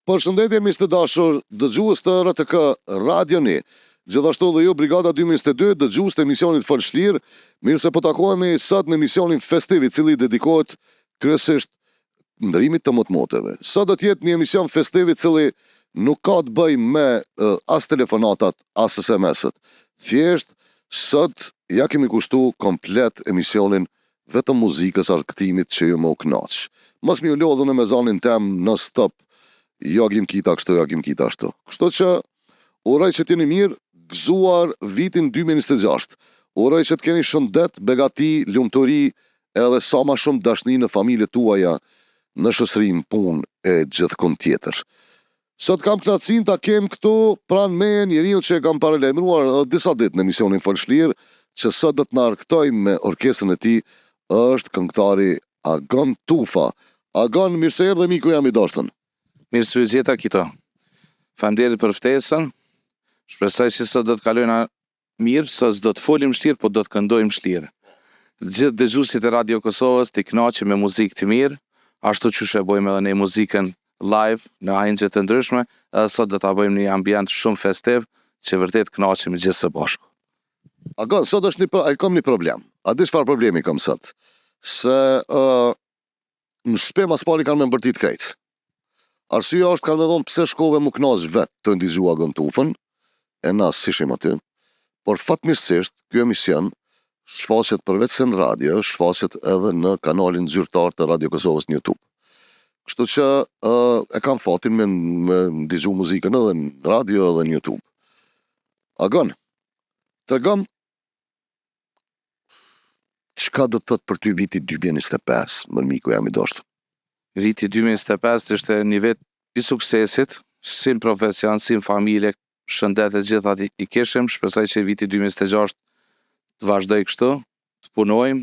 Përshëndetje miq të dashur, dëgjues të RTK Radioni. Gjithashtu dhe ju Brigada 222, dëgjues të emisionit Folshlir. Mirë se po takohemi sot në emisionin festiv i cili dedikohet kryesisht ndërimit të motmoteve. Sot do të jetë një emision festiv i cili nuk ka të bëjë me as telefonatat, as SMS-et. Thjesht sot ja kemi kushtu komplet emisionin vetëm muzikës, argëtimit që ju më u knaq. Mos mi u lodhën me zanin tem në stop. Jo gjim kita kështu, jo gjim kita ashtu. Kështu që uroj që t'jeni mirë, gëzuar vitin 2026. Uroj që t'keni shëndet, begati, lumturi, edhe sa ma shumë dashni në familjet tuaja, në shoqërinë, punë e gjithkund tjetër. Sot kam knatësinë ta kem këtu pranë me njeriu që e kam paralajmëruar disa ditë në emisionin Folshlir, që sot do të na argëtojmë me orkestrën e tij, është këngëtari Agon Tufa. Agon, mirë se erdhe miku jam i dashtën. Mirë se u gjeta këto. Faleminderit për ftesën. Shpresoj që sot do të kalojna mirë, sot do të folim vështirë, po do të këndojmë vështirë. Gjithë dëgjuesit e Radio Kosovës t'i kënaqim me muzikë të mirë, ashtu që e bëjmë edhe ne muzikën live në hajnxhe të ndryshme, edhe sot do ta bëjmë një ambient shumë festiv, që vërtet kënaqemi gjithë së bashku. Agon, sot është kam një problem. A di çfarë problemi kam sot? Se në shtëpi mas pari kanë me mbërtit krejt. Arsyeja është kanë me thonë pse shkove mu knaq vetë të ndizhu Agon Tufën, e na sishim aty, por fatmirësisht ky emision shfaqet përveç se në radio, shfaqet edhe në kanalin zyrtar të Radio Kosovës në YouTube. Kështu që e kam fatin me ndizhu muzikën edhe në radio edhe në YouTube. Agon, tregom çka do të thotë për ty viti 2025, më miku jam i dashur. Viti 2025 është një vit i suksesit, si në profesion, si në familje, shëndet e gjitha i kishim. Shpresoj që viti 2026 të vazhdoj kështu, të punojmë,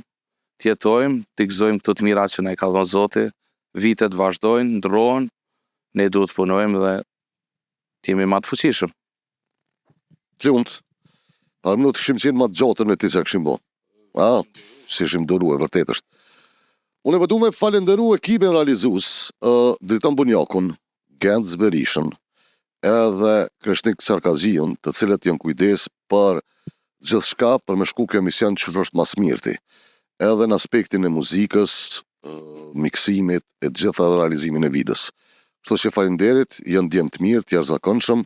të jetojmë, të gëzojmë këto të mirat që na i ka dhënë Zoti. Vitet vazhdojnë, ndrohen, ne duhet të punojmë dhe të jemi më të fuqishëm. Gjumt, parë më të këshim qenë më të gjotën me ti se këshim bo. Si ishim dëru e vërtet është. Unë e vëdu me falenderu ekipin realizus, Driton Bunjakun, Gent Zberishën, edhe Kreshnik Sarkaziun, të cilët janë kujdes për gjithë shka, për me shku kjo emision që është mas mirti. Edhe në aspektin e muzikës, miksimit, e gjitha dhe realizimin e vidës. Kështu që falenderit, janë djemë të mirë, të jashtëzakonshëm,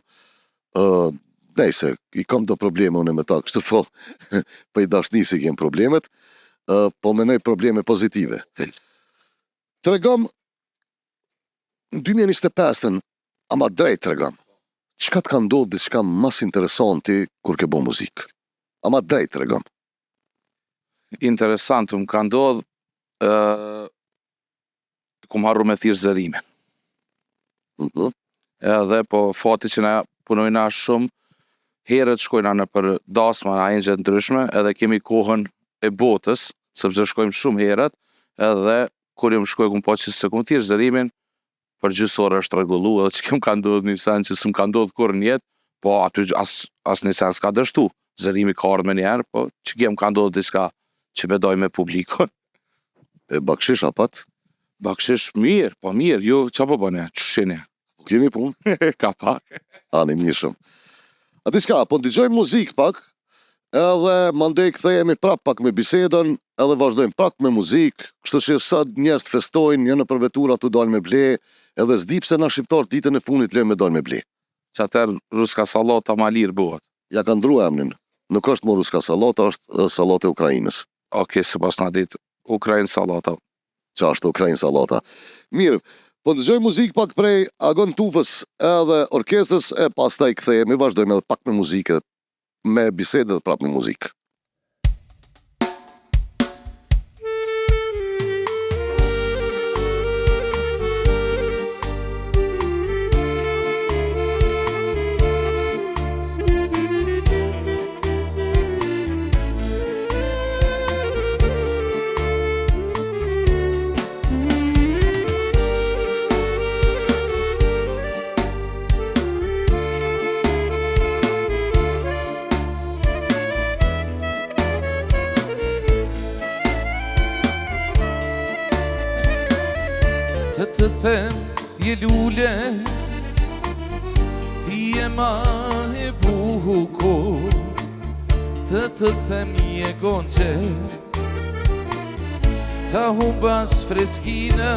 nejse, i kam do probleme unë me ta, kështu po, për i dashnisi kem problemet, po menoj probleme pozitive. Tregom, në 2025, ama drejt tregom, çka të ka ndodhë diçka mas interesanti kur ke bo muzikë? Ama drejt tregom. Interesant, më ka ndodhë, kum harru me thirë zërimin. Edhe po fati që na punojna shumë, herët shkojna në për dasma në hajnxhe të ndryshme, edhe kemi kohën e botës, sepse shkojmë shumë herët, edhe kur jam shkoj kum po që se kum thirë zërimin, për gjysore është rregullu, edhe që kem ka ndodhë një sen që s'm ka ndodhë kur në jetë, po aty as një sen s'ka dështu. Zërimi ka ardhë me njerë, po që kem ka ndodhë diçka që bedoj me publikon. E bakshish apat? Bakshish mirë, po mirë, jo që po bëne, që shini? Po keni punë? Ka pak. Ani mishëm. A diska, po ndëgjojmë muzikë pak, edhe mandej kthehemi prap pak me bisedën, edhe vazhdojmë pak me muzikë, kështu që sot njerëz të festojnë, një në për vetura tu dalë me ble, edhe s'di pse na shqiptar ditën e fundit lejmë me dalë me ble. Që atër ruska salata ma lirë buhet. Ja ka ndrua emnin. Nuk është më ruska salata, është salata e Ukrainës. Okej, se pas na ditë, Ukrainë salata. Qa është Ukrainë salata. Mirë, po ndëgjojmë muzikë pak prej Agon Tufës edhe orkestrës, e pastaj kthehemi, vazhdojmë edhe pak me muzikë, me bisedë dhe prap me muzikë. Të them je lule ma e bukur të them je gonxhe, ta humbas freskinë,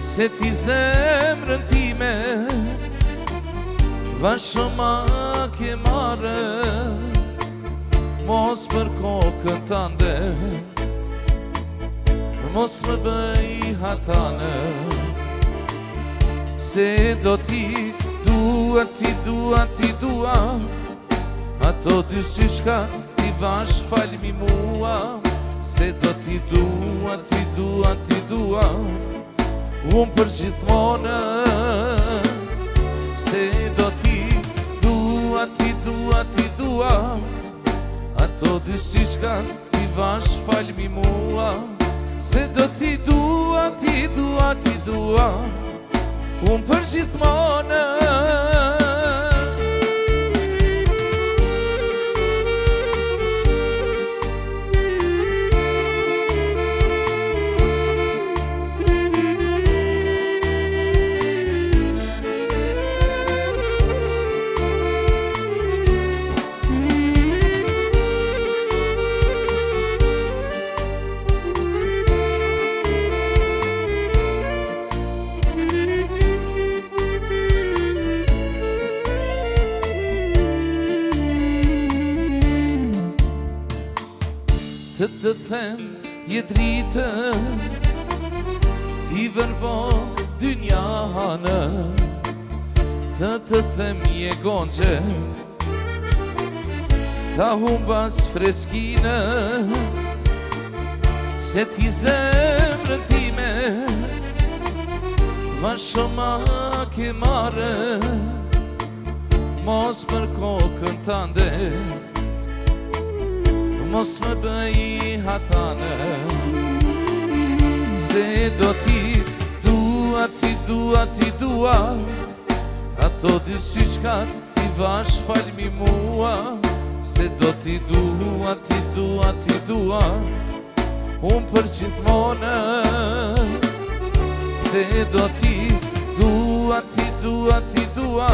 se ti zemrën time vashëma ke marrë, mos për kokën tënde, mos më bëj hatane, se do t'i dua, ti dua, ato dy syshka ti vash falmi mua, se do t'i dua, unë për gjithmonë, se do t'i dua, ato dy syshka ti vash falmi mua, se do t'i dua, unë për gjithmonë. Të them je dritë, ti vërbon dynjanë, të them je gonxhe, ta humbas freskinë, se ti zemrën time vashëma ke marrë, mos për kokën tënde, mos më bëj hatane, se do t'i dua, ato dy syshkat ti vash falmi mua, se do t'i dua, unë për gjithmonë, se do t'i dua,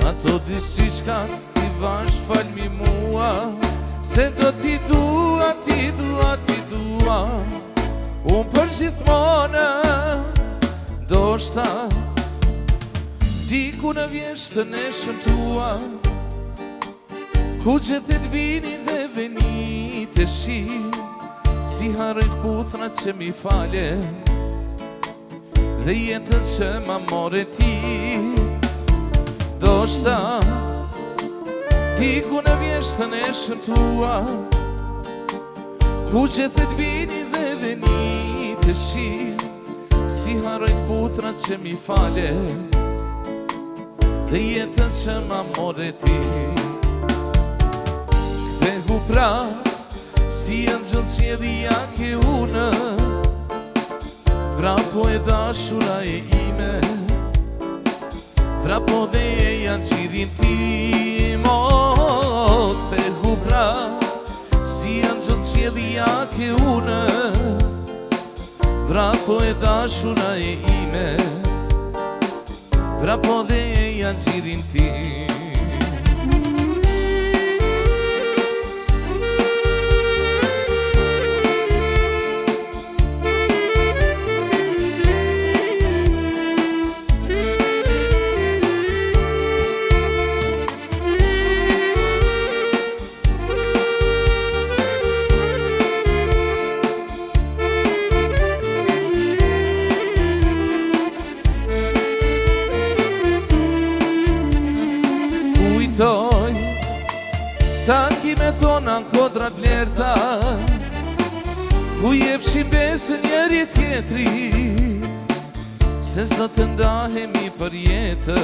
ato dy syshkat ti vash falmi mua, se do t'i dua, unë për gjithmonë. Do shta diku në vjeshtën e shëntua, ku që të t'bini dhe veni të shi, si harrojt puthrat që mi fale, dhe jetën që ma more ti. Do shta diku në vjeshtën e shëntua, ku që të t'bini dhe veni të shi, si harrojt putrat që mi fale, dhe jetën që ma more ti. Kthehu pra, si angjëll qiellja ke unë, vrapo e dashura e ime, vrapo dhe e janë qirin tim. Kthehu pra, si angjëll qiellja ke unë, vrapo e dashura e ime, vrapo dhe e janë qirin tim. Takime tona në kodrat lerta, ku jepshim besën njëri tjetri, se s'do të ndahemi për jetë,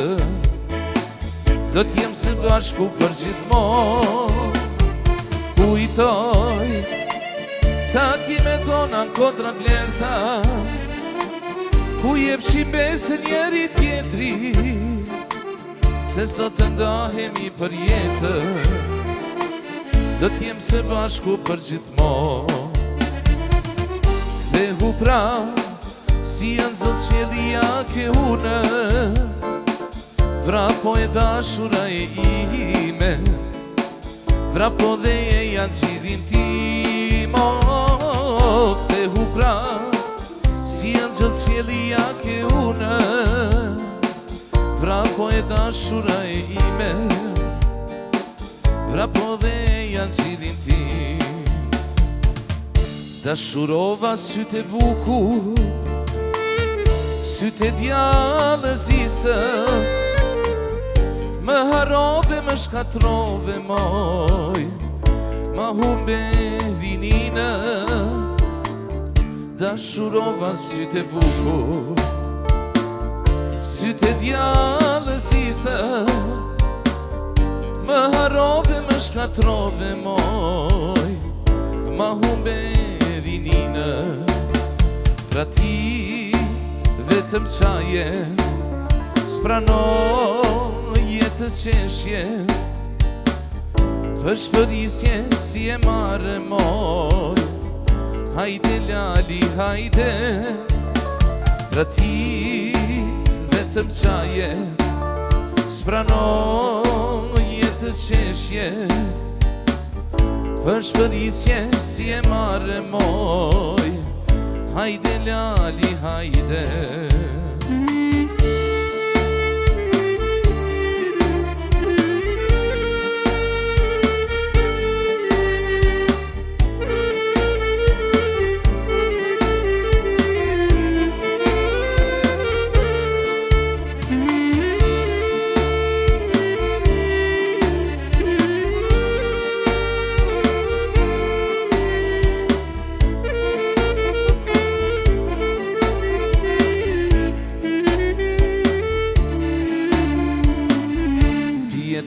do t'jem së bashku për gjithmonë. Kujtoj takime tona në kodrat lerta, ku jepshim besën njëri tjetri, se s'do të ndahemi për jetë, do t'jem së bashku për gjithmonë. Kthehu pra, si angjëll qiellja ke unë, Vrapo e dashura e ime, vrapo dhe e janë qirin timo, te hukra, si janë gjëtë qjeli ke une. Vrapo e dashura e ime, vrapo dhe e janë qirin tim. Dashurova syte buku, syte djallës isë, më harove, më shkatrove moj, ma humbe vinine. Dashurova syte buku, syte djallës isë, më harove, më shkatrove moj, ma humbe vinine. Pra ti vetëm qaje, s'pranoj jetë qeshje, për shpërisje si e marë moj. Hajde lali, hajde, pra ti vetëm qaje, s'pranoj jetë qeshje, për shpërisje si e marë moj. Hajde lali, hajde.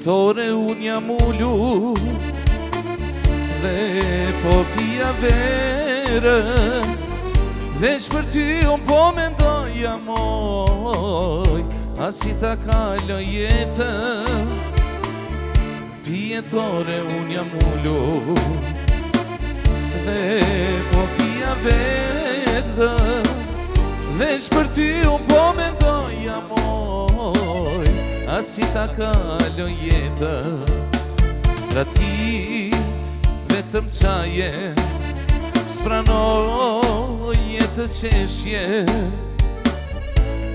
Tore unë jam ullu dhe po pia verë, veç për ty unë po mendoja moj, asi ta kaloj jetën. Pietore unë jam ullu dhe po pia verë, veç për ty unë po mendoja moj, asi ta kaloj jetën. Pra ti vetëm qaje, s'pranoj jetë qeshje,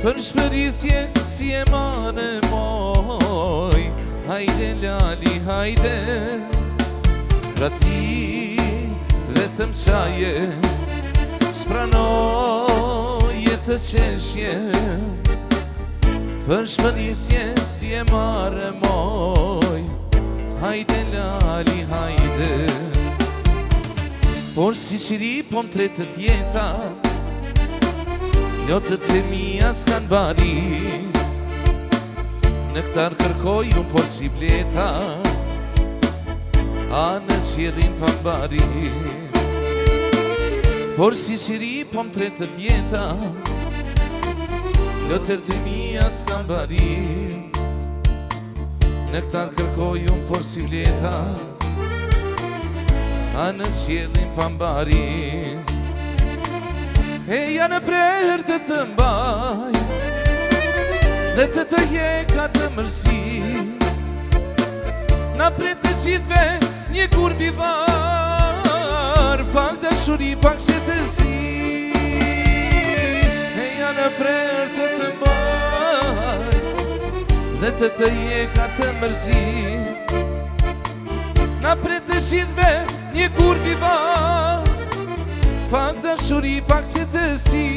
për shpërisje si e mane moj. Hajde lali, hajde, pra ti vetëm qaje, s'pranoj jetë qeshje, për shpërisje si e marë moj. Hajde lali, hajde. Por si qiri po më tretët jeta, njotët e mija s'kan bari, nektar kërkoj unë por si bleta, a në qjedhin pambari. Por si qiri po më tretët jeta, njotët e mija s'kan bari, nektar kërkoj unë por si bleta, a në qjedhin pambari. E janë prerë të të mbaj, dhe të jeka të mërsi, na pret të gjithve një kur bivar, pak dashuri, pak shetësi. E janë prerë të të mbaj, dhe të jeka të mërsi, na pret të gjithve një kur bivar, pak dashuri, pak shetësi.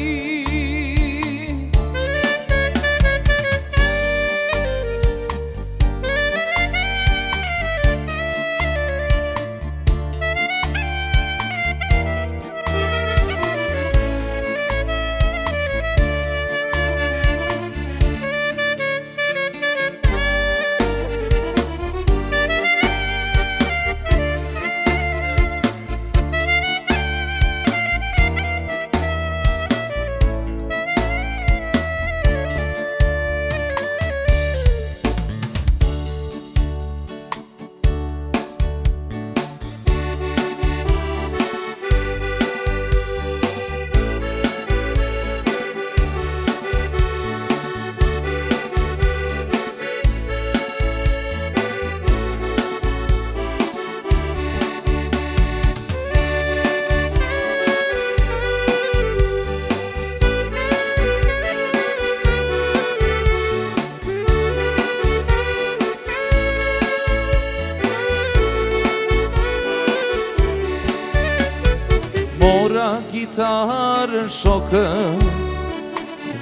shokën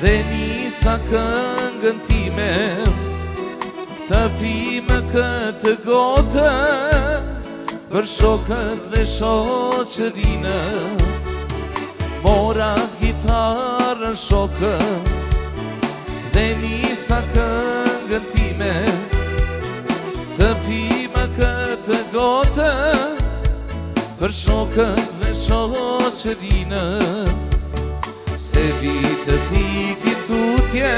dhe nisa këngën time të pime këtë gotë për shokët dhe shoqërinë. Mora gitarën shokën dhe nisa këngën time të pime këtë gotë për shokët dhe shoqërinë. Se vitët ikin tutje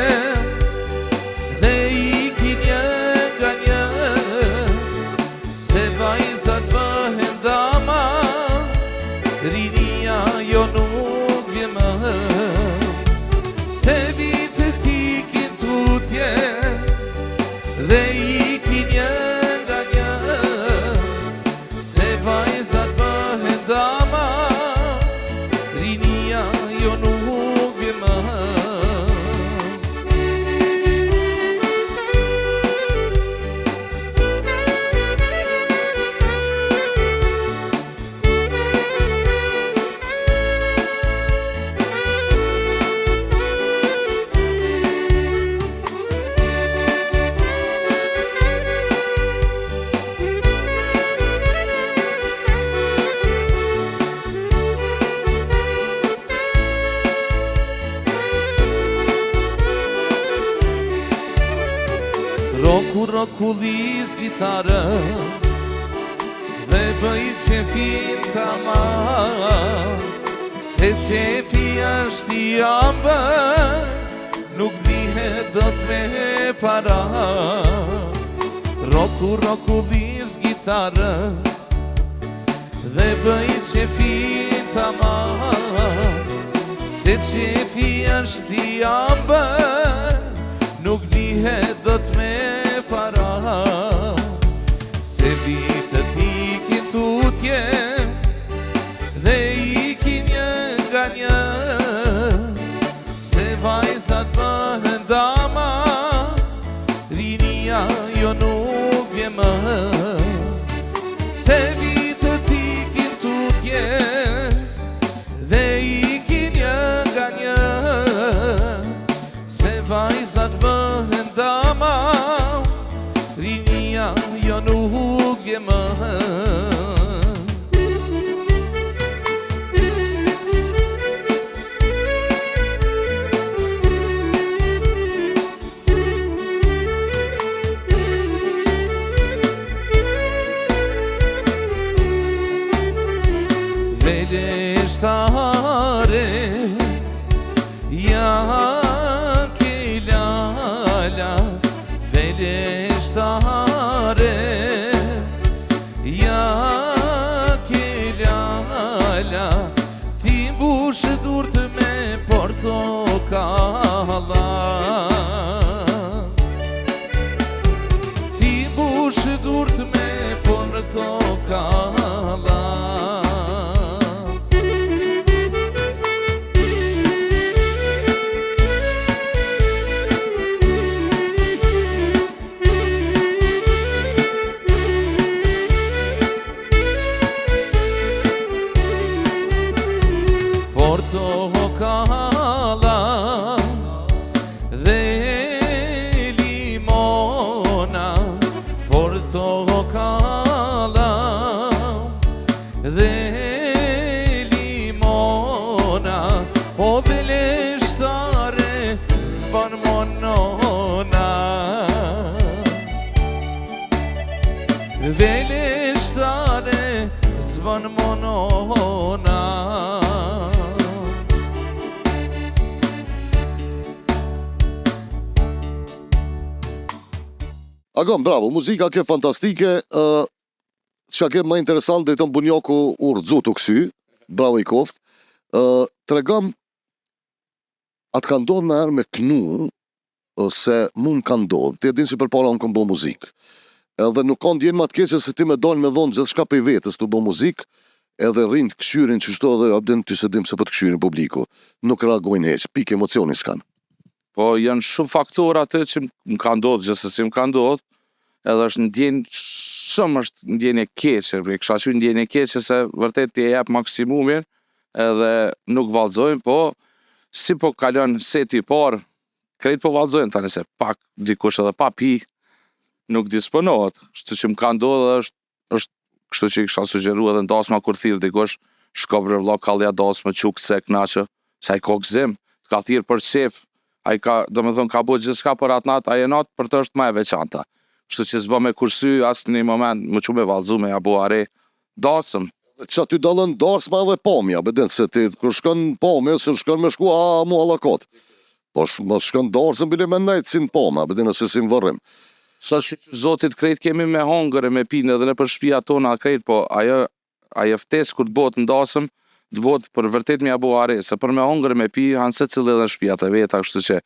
dhe ikin një nga një, se vajzat bëhen dama, rinia jo nuk vje më. Se vitët ikin tutje dhe ikin një nga një, se vajzat bëhen dama, rinia jo nuk vje më. Rokullis gitarë dhe bëj qefin tama, se qefi është i ambër, nuk dihet do t'me para. Rokullis gitarë dhe bëj qefin tama, se qefi është i ambër, nuk dihet do t'me para. Se vitët ikin tutje dhe ikin një nga një, se vajzat bëhen dama, rinia jo nuk vje më. Se vitët ikin tutje dhe ikin një nga një, se vajzat bëhen dama, rinia jo nuk vje më. Veleshtare ja ke lala, veleshtare ja ke lala, ti mbush durt me portokalla, ti mbush durt me portokalla. Portokalla dhe limona, portokalla dhe limona, o veleshtare s'ban monona, veleshtare s'ban monona. Agam, bravo, muzika ke fantastike, qa ke më interesant dhe të më bunjoku u rëdzu të kësy, bravo i koft. Tregam, atë ka ndodhë në erë me knu, se mund ka ndodhë, ti e din si për para unë kam bo muzikë. Edhe nuk ka ndjenë ma të keqe se ti me dojnë me dhonë gjithë shka për i vetës të bo muzikë, edhe rinë të këshyrin që shto dhe abdin të se dim se për të këshyrin publiku. Nuk reagojnë heq, pik emocioni s'kanë. Po janë shumë faktora atë që më ka ndodhë, gjithsesi më ka ndodhë, edhe është ndjenjë, shumë është ndjenjë keqe, kisha qenë ndjenjë keqe se vërtet ti e jep maksimumin, edhe nuk vallëzojnë, po si po kalon seti i parë, krejt po vallëzojnë tani se pak dikush edhe pa pi nuk disponohet. Kështu që më ka ndodhur është kështu që i kisha sugjeruar edhe ndasma kur thirr dikush, shko për vëlla kallja dasmë çuk se knaqë, sa i ka gëzim, ka thirr për shef, ai ka, domethënë ka bëu gjithçka për atë natë, ai natë për të është më e veçanta. Kështu që s'bë me kursy as në një moment më çu me vallëzu me ja bu are dasëm. Që aty dalën darsma dhe pamja, beden se ti kur shkon pamje, se shkon me shku mu allakot. Po mos shkon darsëm bile me nejtë si në pama, beden se si në vërrim. Sa zotit krejt kemi me hongër e me pinë edhe në për shtëpia tona krejt, po ajo ftesë kur të bëhet ndasëm, të bëhet për vërtet me ja bu are, se për me hongër e me pi, hanë se cilë edhe në shtëpia të veta, kështu që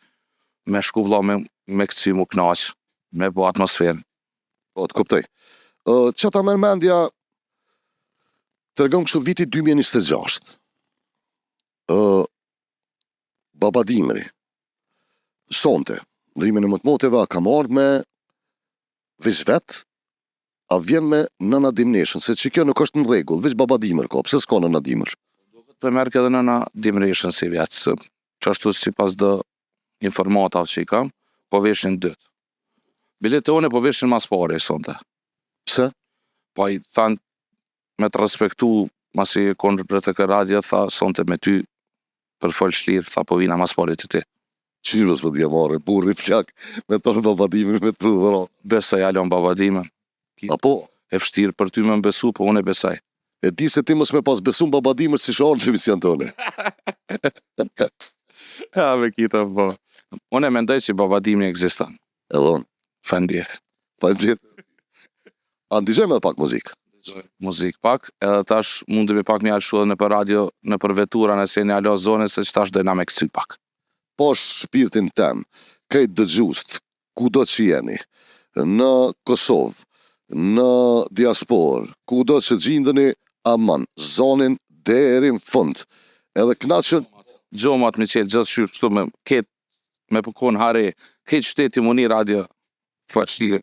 me shku vlla me këci mu knaq, me bu atmosferën. Po, të kuptoj. Që ta mendja, të regon kështu viti 2026. Baba Dimri, sonte, ndrimin e më të moteve, ka ardhur me veç vet, a vjen me nëna Dimreshën, se që kjo nuk është në rregull, veç Baba Dimër ka, pse s'ka nëna Dimër? Për merk edhe nëna Dimreshën si vjetë, që ashtu si pas dë informatave që i kam, po veshin dytë. Bilet e one po veshin mas pare, sonte. Pse? Po i thanë me të respektu, masi e konë për të kë radio, tha sonte me ty për fol shlirë, tha po vina mas pare të ti. Qyrës për t'ja marrë, burri plak, me tonë Baba Dimër me të prudhërat. Besaj alon Baba Dimën. Apo? E vështirë për ty me besu, po unë e besaj. E di se ti mos me pas besu Baba Dimër si shorë në emision tëne. Ja, me kita, po. Unë e mendoj që Baba Dimri ekziston. Edhon. Faleminderit. Faleminderit. A ndigjojmë edhe pak muzikë? Muzik pak, edhe tash mundemi pak një alshu edhe në për radio, në për vetura nëse një alo zone, se që tash dojna me kësy pak. Po shpirtin tem, kejt dëgjust, ku do që jeni, në Kosovë, në diasporë, ku do që gjindëni, aman, zonin deri në fund, edhe knaqën. Gjomat me qetë gjithë shyrë, kështu me ketë, me përkon hare, ketë shteti mu një radio, faqshire.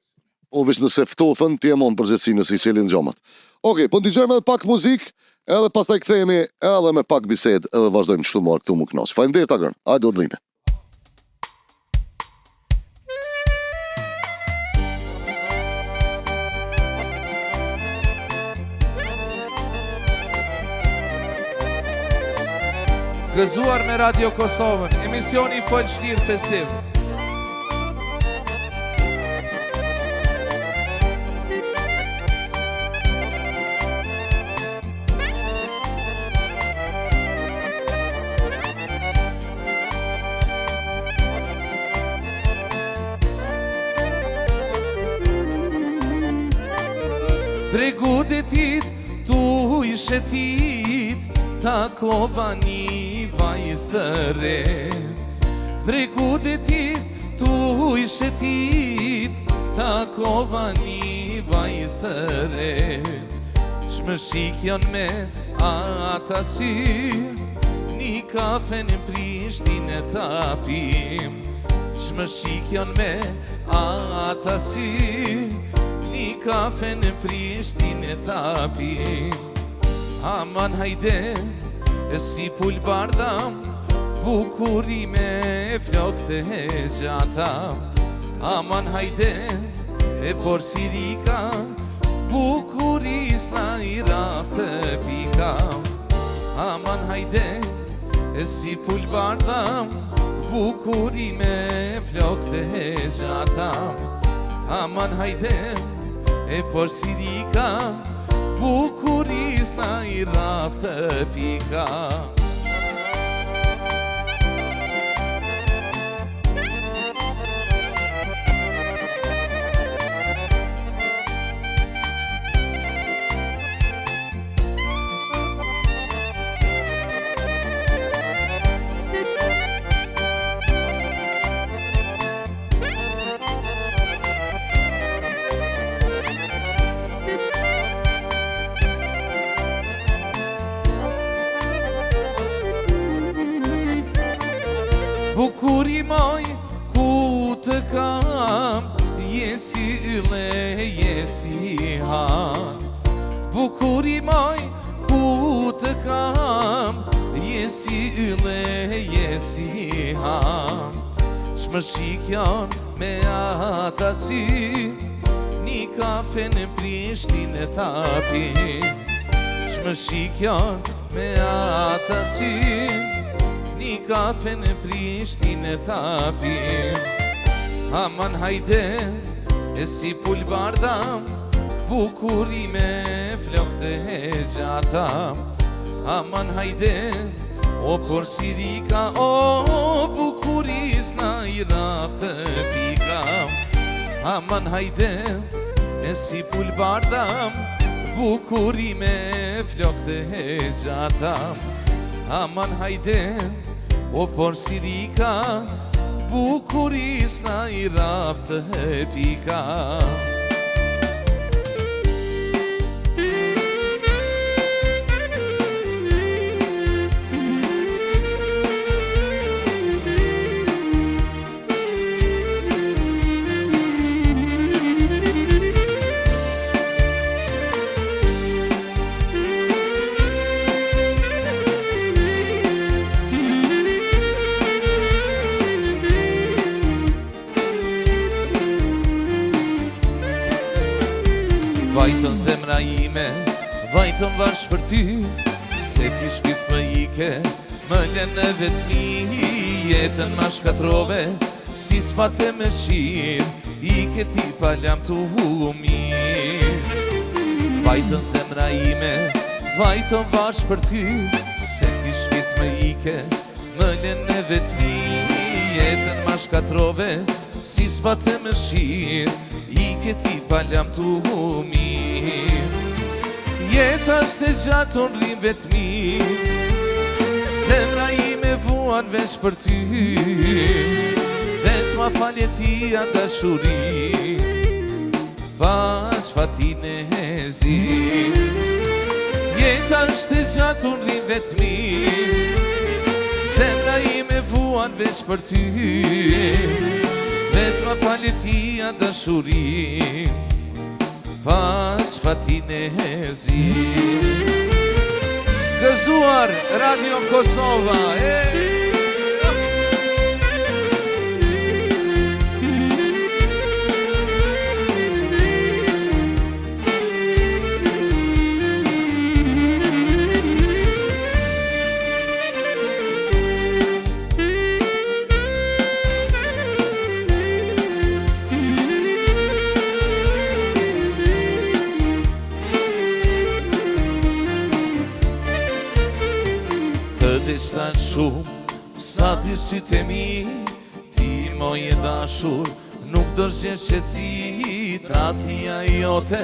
O vish nëse ftofën, ti e mon përgjithsi nëse i selin gjomat. Okej, po ndigjojmë edhe pak muzikë, edhe pastaj kthehemi edhe me pak bisedë, edhe vazhdojmë çtu marr këtu mu knas. Faleminderit Agrën. Hajde urdhime. Gëzuar me Radio Kosovën, emisioni Fol Shlirë Festiv. Bregu detit, tu i shetit, takova një vajz të re. Bregu detit, tu i shetit, takova një vajz të re. Qmë shikjon me ata sy, një kafe në Prishtinë tapim. Qmë shikjon me ata sy, një kafe në Prishtinë tapim. Aman hajde, e si pull bardam, bukurime flok të gjata. Aman hajde, e porsirika, bukuris na i rap të pika. Aman hajde, e si pull bardam, bukurime flok të gjata. Aman hajde, e porsirika, bukuris na i rap të pika. Bukuri moj, ku të kam, jesi yle, jesi han. Bukuri moj, ku të kam, si ylle, je si ham Shmë shikjon me ata si Një kafe në Prishtinë tapi Shmë shikjon me ata si Një kafe në Prishtinë tapi Aman hajde e si pulbardam Bukuri me flok dhe gjata Aman hajde o porsirika O bukuris na i rap të pika Aman hajde e si pulbardam Bukuri me flok dhe gjata Aman hajde o porsirika Bukuris na i rap të pika Vajton zemra ime, vajton vash për ty Se ti shpit më ike, më len në vetmi Jetën ma shkatrove, si s'pate me shir Ike ti paljam të humir Vajton zemra ime, vajton vash për ty Se ti shpit më ike, më len në vetmi Jetën ma shkatrove, si s'pate me shir Ike ti paljam të humir Jeta është e gjatë unë rrim vetmi Zemra ime vuan veç për ty Vet ma falje ti a dashuri Pas fatin e zi Jeta është e gjatë unë rrim vetmi Zemra ime vuan veç për ty Vet ma falje ti a dashuri Pas fatin e zi Gëzuar Radio Kosova Shtan shumë, sa dy sytë e mi Ti moj e dashur, nuk dërgje shqetsi Trathia jote,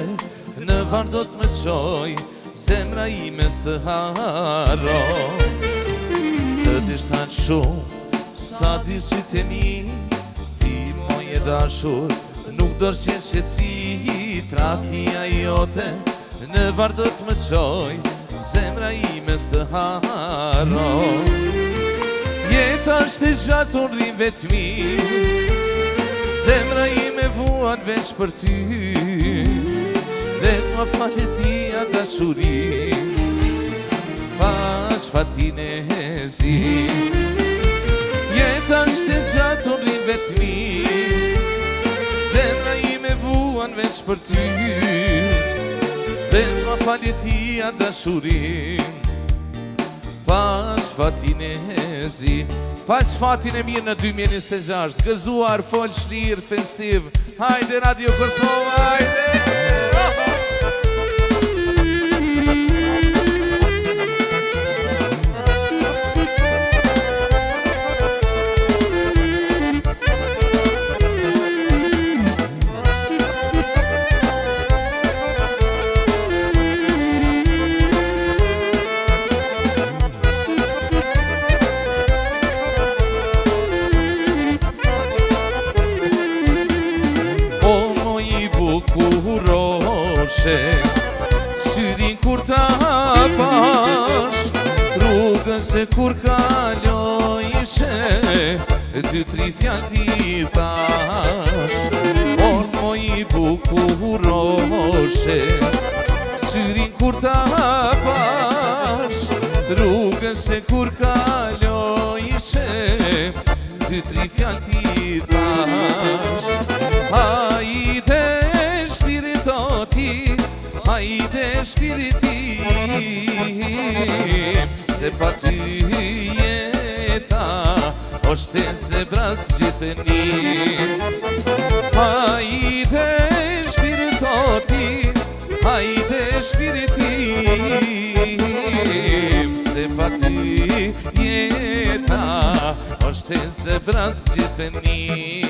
në varë do të më qoj Zemra ime s'të haro Të dy shtan shumë, sa dy sytë e mi Ti moj e dashur, nuk dërgje shqetsi Trathia jote, në varë do të më qoj Zemra ime s'të haro Jeta është e gjatë unë rrim vetmi Zemra ime vuan veç për ty Vet ma falje ti a dashuri Pas fatin e zi Jeta është e gjatë unë rrim vetmi Zemra ime vuan veç për ty Vet ma falje ti a dashuri Pas fatin e zi Pas fatin e mirë në 2026 Gëzuar, fol, shlir, festiv Hajde Radio Kosova, hajde Syrin kur ta pash Rrugën se kur kaloj ishe Dy tri fjall ti thash Orë moj i bukuroshe Syrin kur ta pash Rrugën rrugën se kur kaloj ishe 2-3 fjallë ti thash Hajde shpiritoti, hajde shpiritim Se pa ty jeta është e zebras gjithënim Hajde shpiritoti, hajde shpiritim Se pa ty jeta është e zebras gjithënim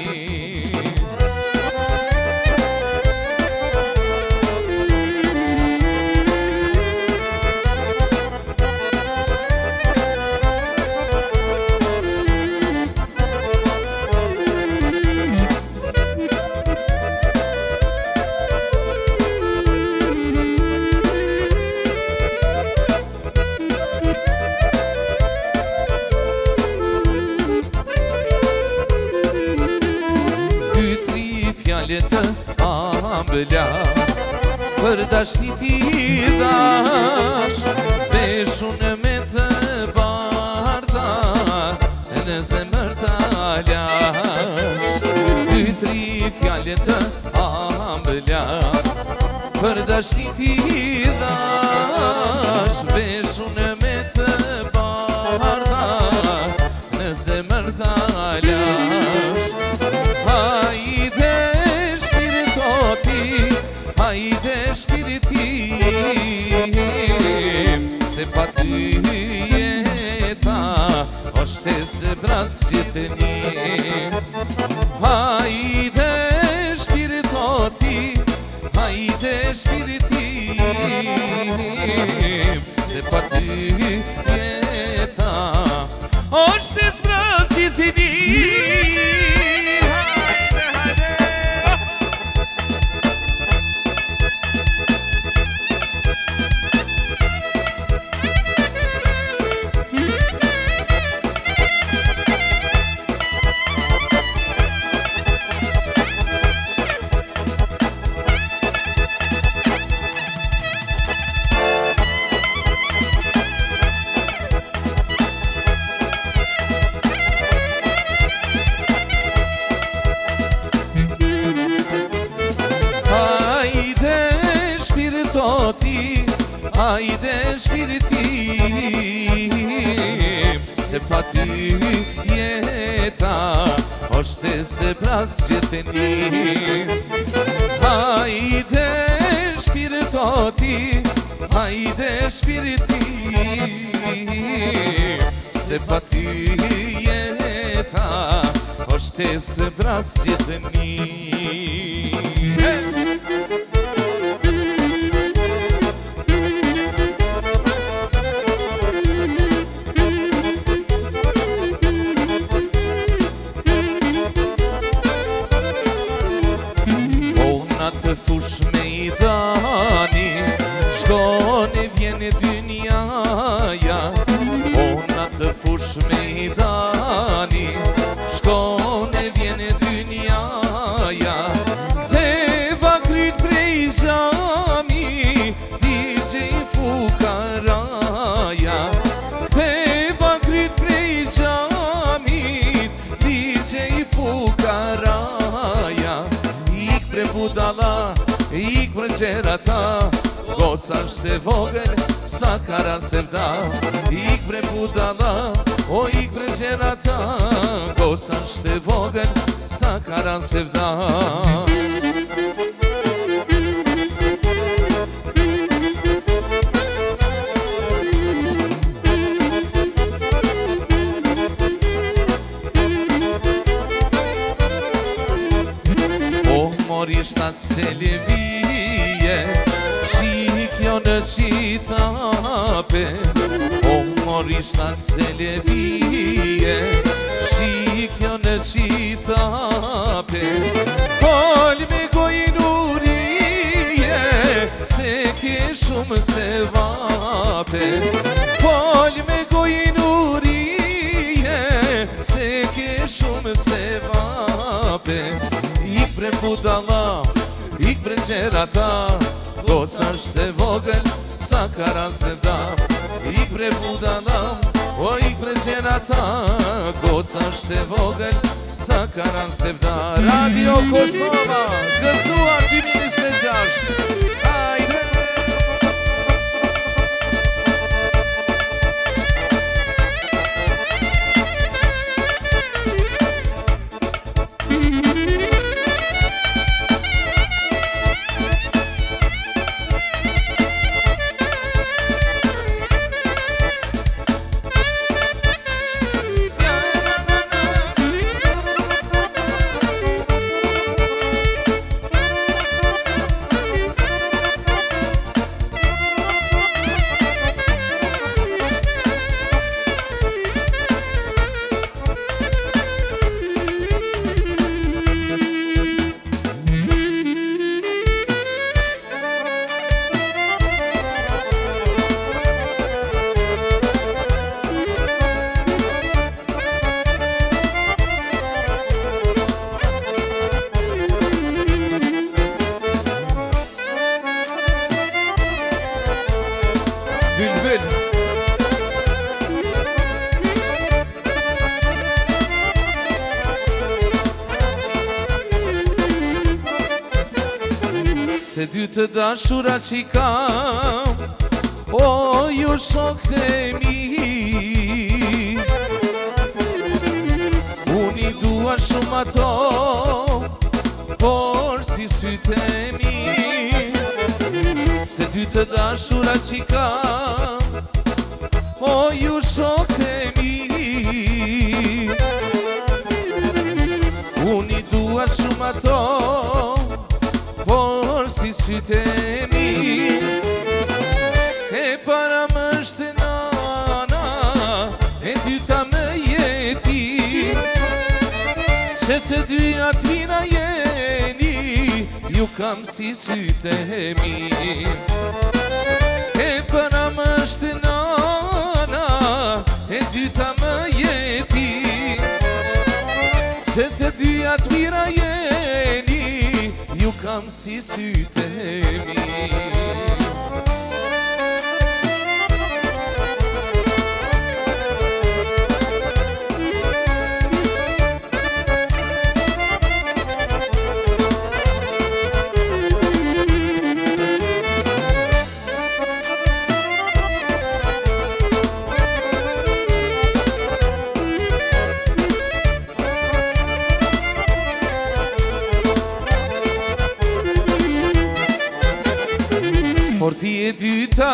Të ambëlla Për dashni ti dash Veshun me të bardha Në zemër të lash 2-3 fjallë të ambëlla Për dashni ti dash Veshun me të bardha Në zemër të lash Hajde shpiritim Se pa ty jeta është e zebras gjithënim Hajde shpiritoti, hajde shpiritim Se pa ty jeta është e zebras gjithënim Hajde shpiritim Se pa ty jeta është e zebras gjithënim Hajde shpiritoti, hajde shpiritim Se pa ty jeta është e zebras gjithënim Të fush me I dhani Shkone vjene dynjaja Ona të fush me I dhani Shkone vjene dynjaja Dhe vakrit prej zami DJ fukaraja Dhe vakrit prej zami DJ fukaraja Pre budala, ik pre gjerata Goca është e vogël, sa karan se vda Ik pre budala, o ik pre gjerata Goca është e vogël, sa karan se vda Mori shtat se levije Shikjo në qitape O mori shtat se levije Shikjo në qitape Fol me gojnurije Se ke shumë se vape Fol me gojnurije Se ke shumë se vape Ik pre budala, ik pre gjerata Goca është e vogël, sa karan se vda ik pre budallam, o ik pre gjena ta, goca është e vogël, sa karan se vda. Radio Kosova, gëzuar 2026. Hajde! Se dy të dashura që kam, o ju shokët e mi, unë I dua shumë ato, por si sytë e mi. Se dy të dashura që kam, o ju shokët e mi, unë I dua shumë ato, por si sytë e mi. E para më është nana, e dyta më jeti, që të dyja t'vina jeni, ju kam si sytë e mi. E para më është nana, e dyta më jeti, që të dyja t'vina jeni, ju kam si sytë e mi. Por ti e dyta,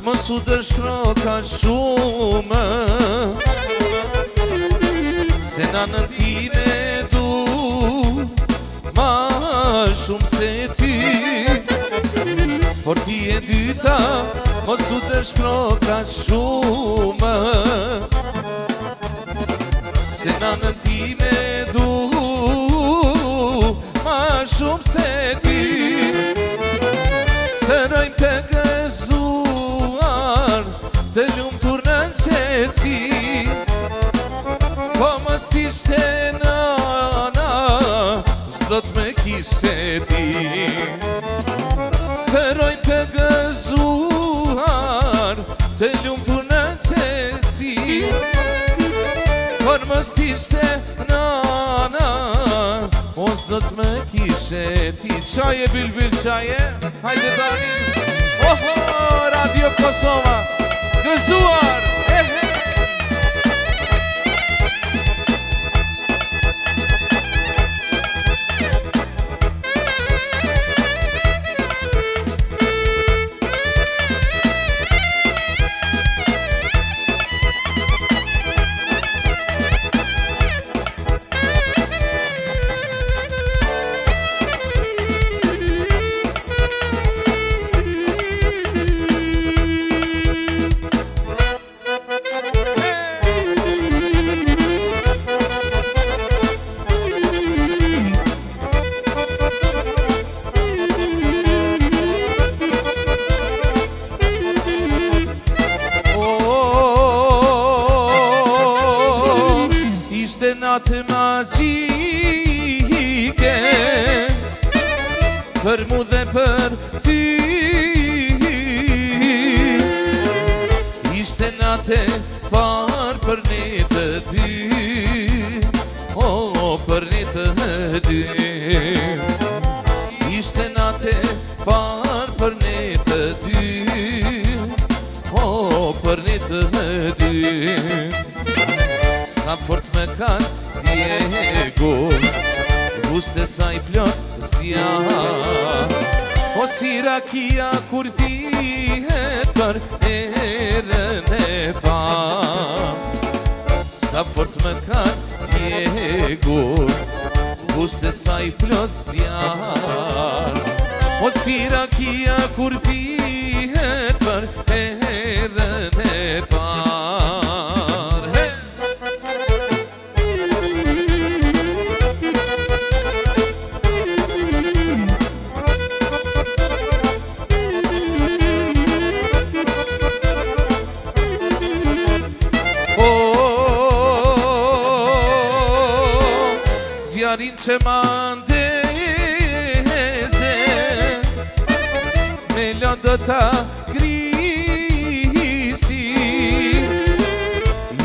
mos u dëshpro ka shumë, se nanën time du ma shumë se ty. Por ti e dyta, mos u dëshpro ka shumë, se nanën time du ma shumë se ty. Të rojmë të gëzuar, të lumtur në qetësi, po mos t'ishte nana, s'do t'me kishe ti. Të rojmë të gëzuar, të lumtur në qetësi, po mos t'ishte nana, o s'do t'me kishe ti. Qaje bilbil qaje, hajde tani. Oho, Radio Kosova, gëzuar, natë par për ne të dy, o për ne të dy. Ishte natë par për ne të dy, o për ne të dy. Sa fort me kanë Diego, guste sa i plot zjarr. O si rakia kur pihet për erën e parë. Sa fort me kanë Diego, guste sa i plot zjarr. O si rakia kur pihet për erën e parë. Zjarin që mandeze me lëndë ta grisi,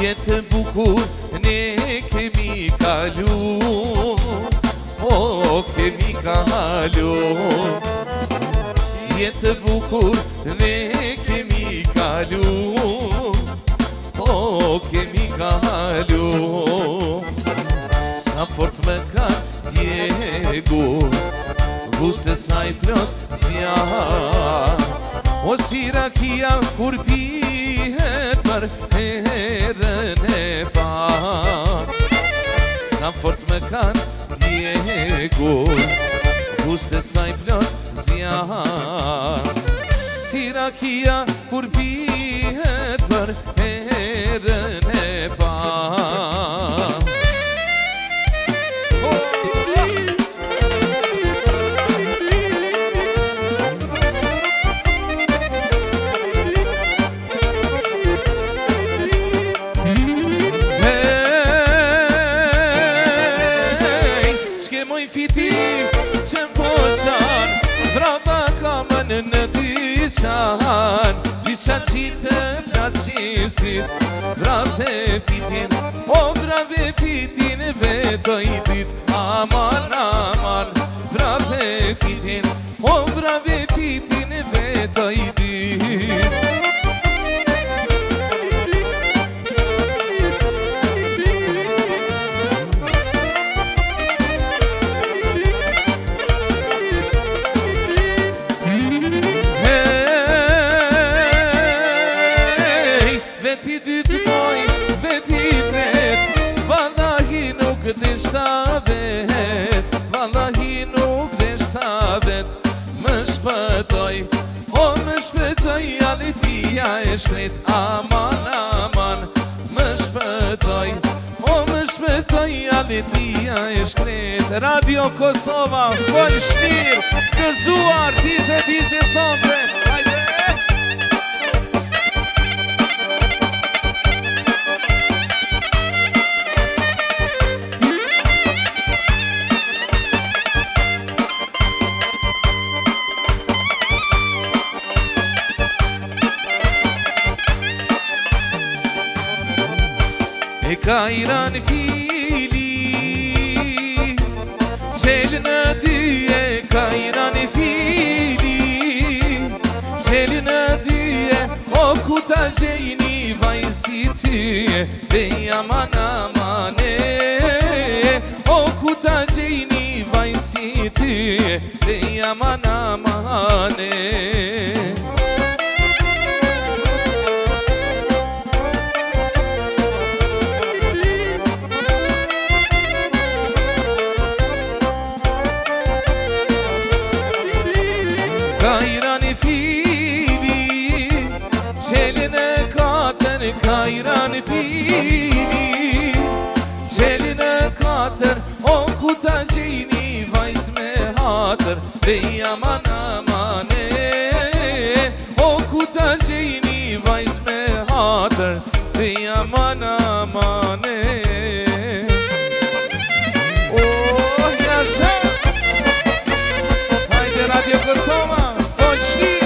jetë bukur ne kemi kalu, o kemi kalu. Jetë bukur ne kemi kalu, o kemi kalu. Sa fort me kanë Diego, guste sa i plot zjarr. O si rakia kur pihet për herën e parë. Sa fort me kanë Diego, guste sa i plot zjarr. Si rakia kur pihet për herën e parë. Në dyqan, dyqan qitë placisit, brave fitin, o brave fitin, vetoj dit, aman, aman, brave fitin, o brave fitin, vetoj dit. Vallahi nuk dhe shtavet, më shpëtoj, o më shpëtoj, alitia e shkret, aman, aman, më shpëtoj, o më shpëtoj, alitia e shkret. Radio Kosova, fol shtir, gëzuar, DJ Sondre, hajde! E kajran fili, qelë në dy e kajran fili, qelë në dy e o ku ta gjejni vajsi ty e dhe aman amane, o ku ta gjejni vajsi ty e dhe aman amane. Kajran fili, qelin e katër, o ku ta gjejni vajz me hatër, dhe aman amane, o ku ta gjejni vajz me hatër, dhe aman amane. Oh, jasha! Hajde Radio Kosova, fol shtir!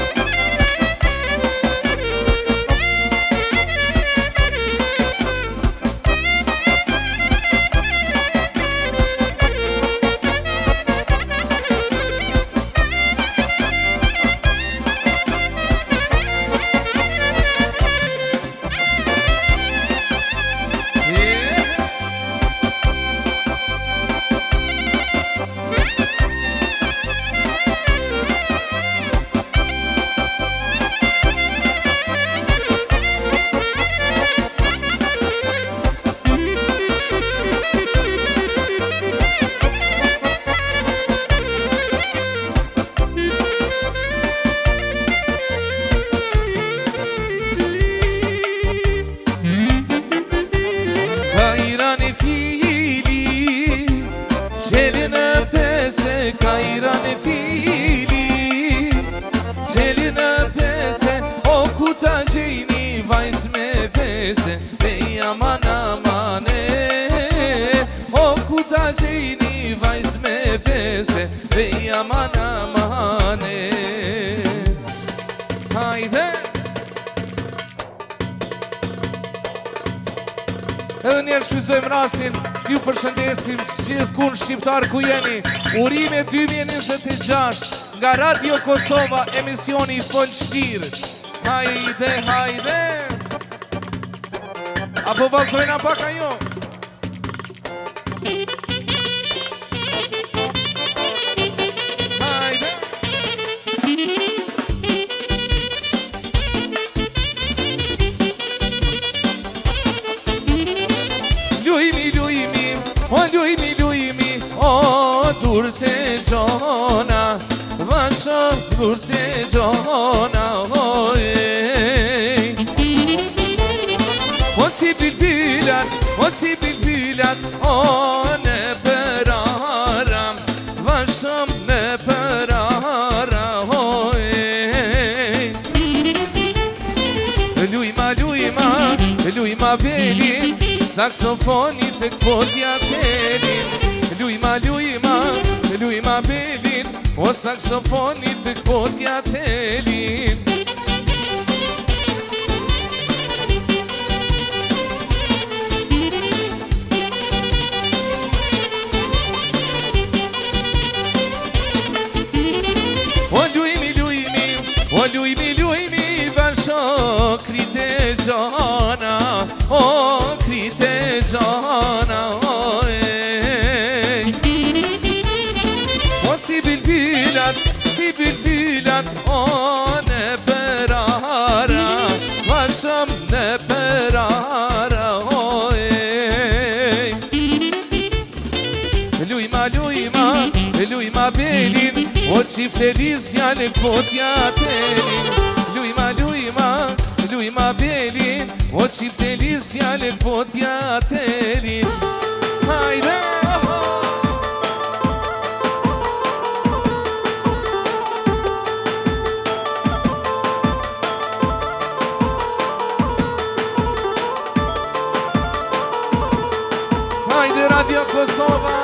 pese kajra në fili Qeli në pese o ku ta gjeni vajz me pese Vej aman amane O ku ta gjeni vajz me pese Vej aman amane Hajde Edhe njerë shfryzojmë rastin, ju përshëndesim gjithë kun shqiptar ku jeni. Urime 2026 nga Radio Kosova, emisioni Folshlir. Hajde, hajde! Apo valsojna paka jo? Hajde! Lujmi, o durte gjona Vasho durte gjona O si bilbilat, o në përaram Vashom në përara Lujma belin Saksofoni të këpotja telin Lujma belin O saksofoni të këpotja telin O lujmi Vasho krite gjana O krite gjana O si bilbilat O në përara Vashëm në përara Lujma belin O qifte liz djallë këpotja telin Lujma belin O qifte liz djallë këpotja telin Hajde! Hajde Radio Kosova!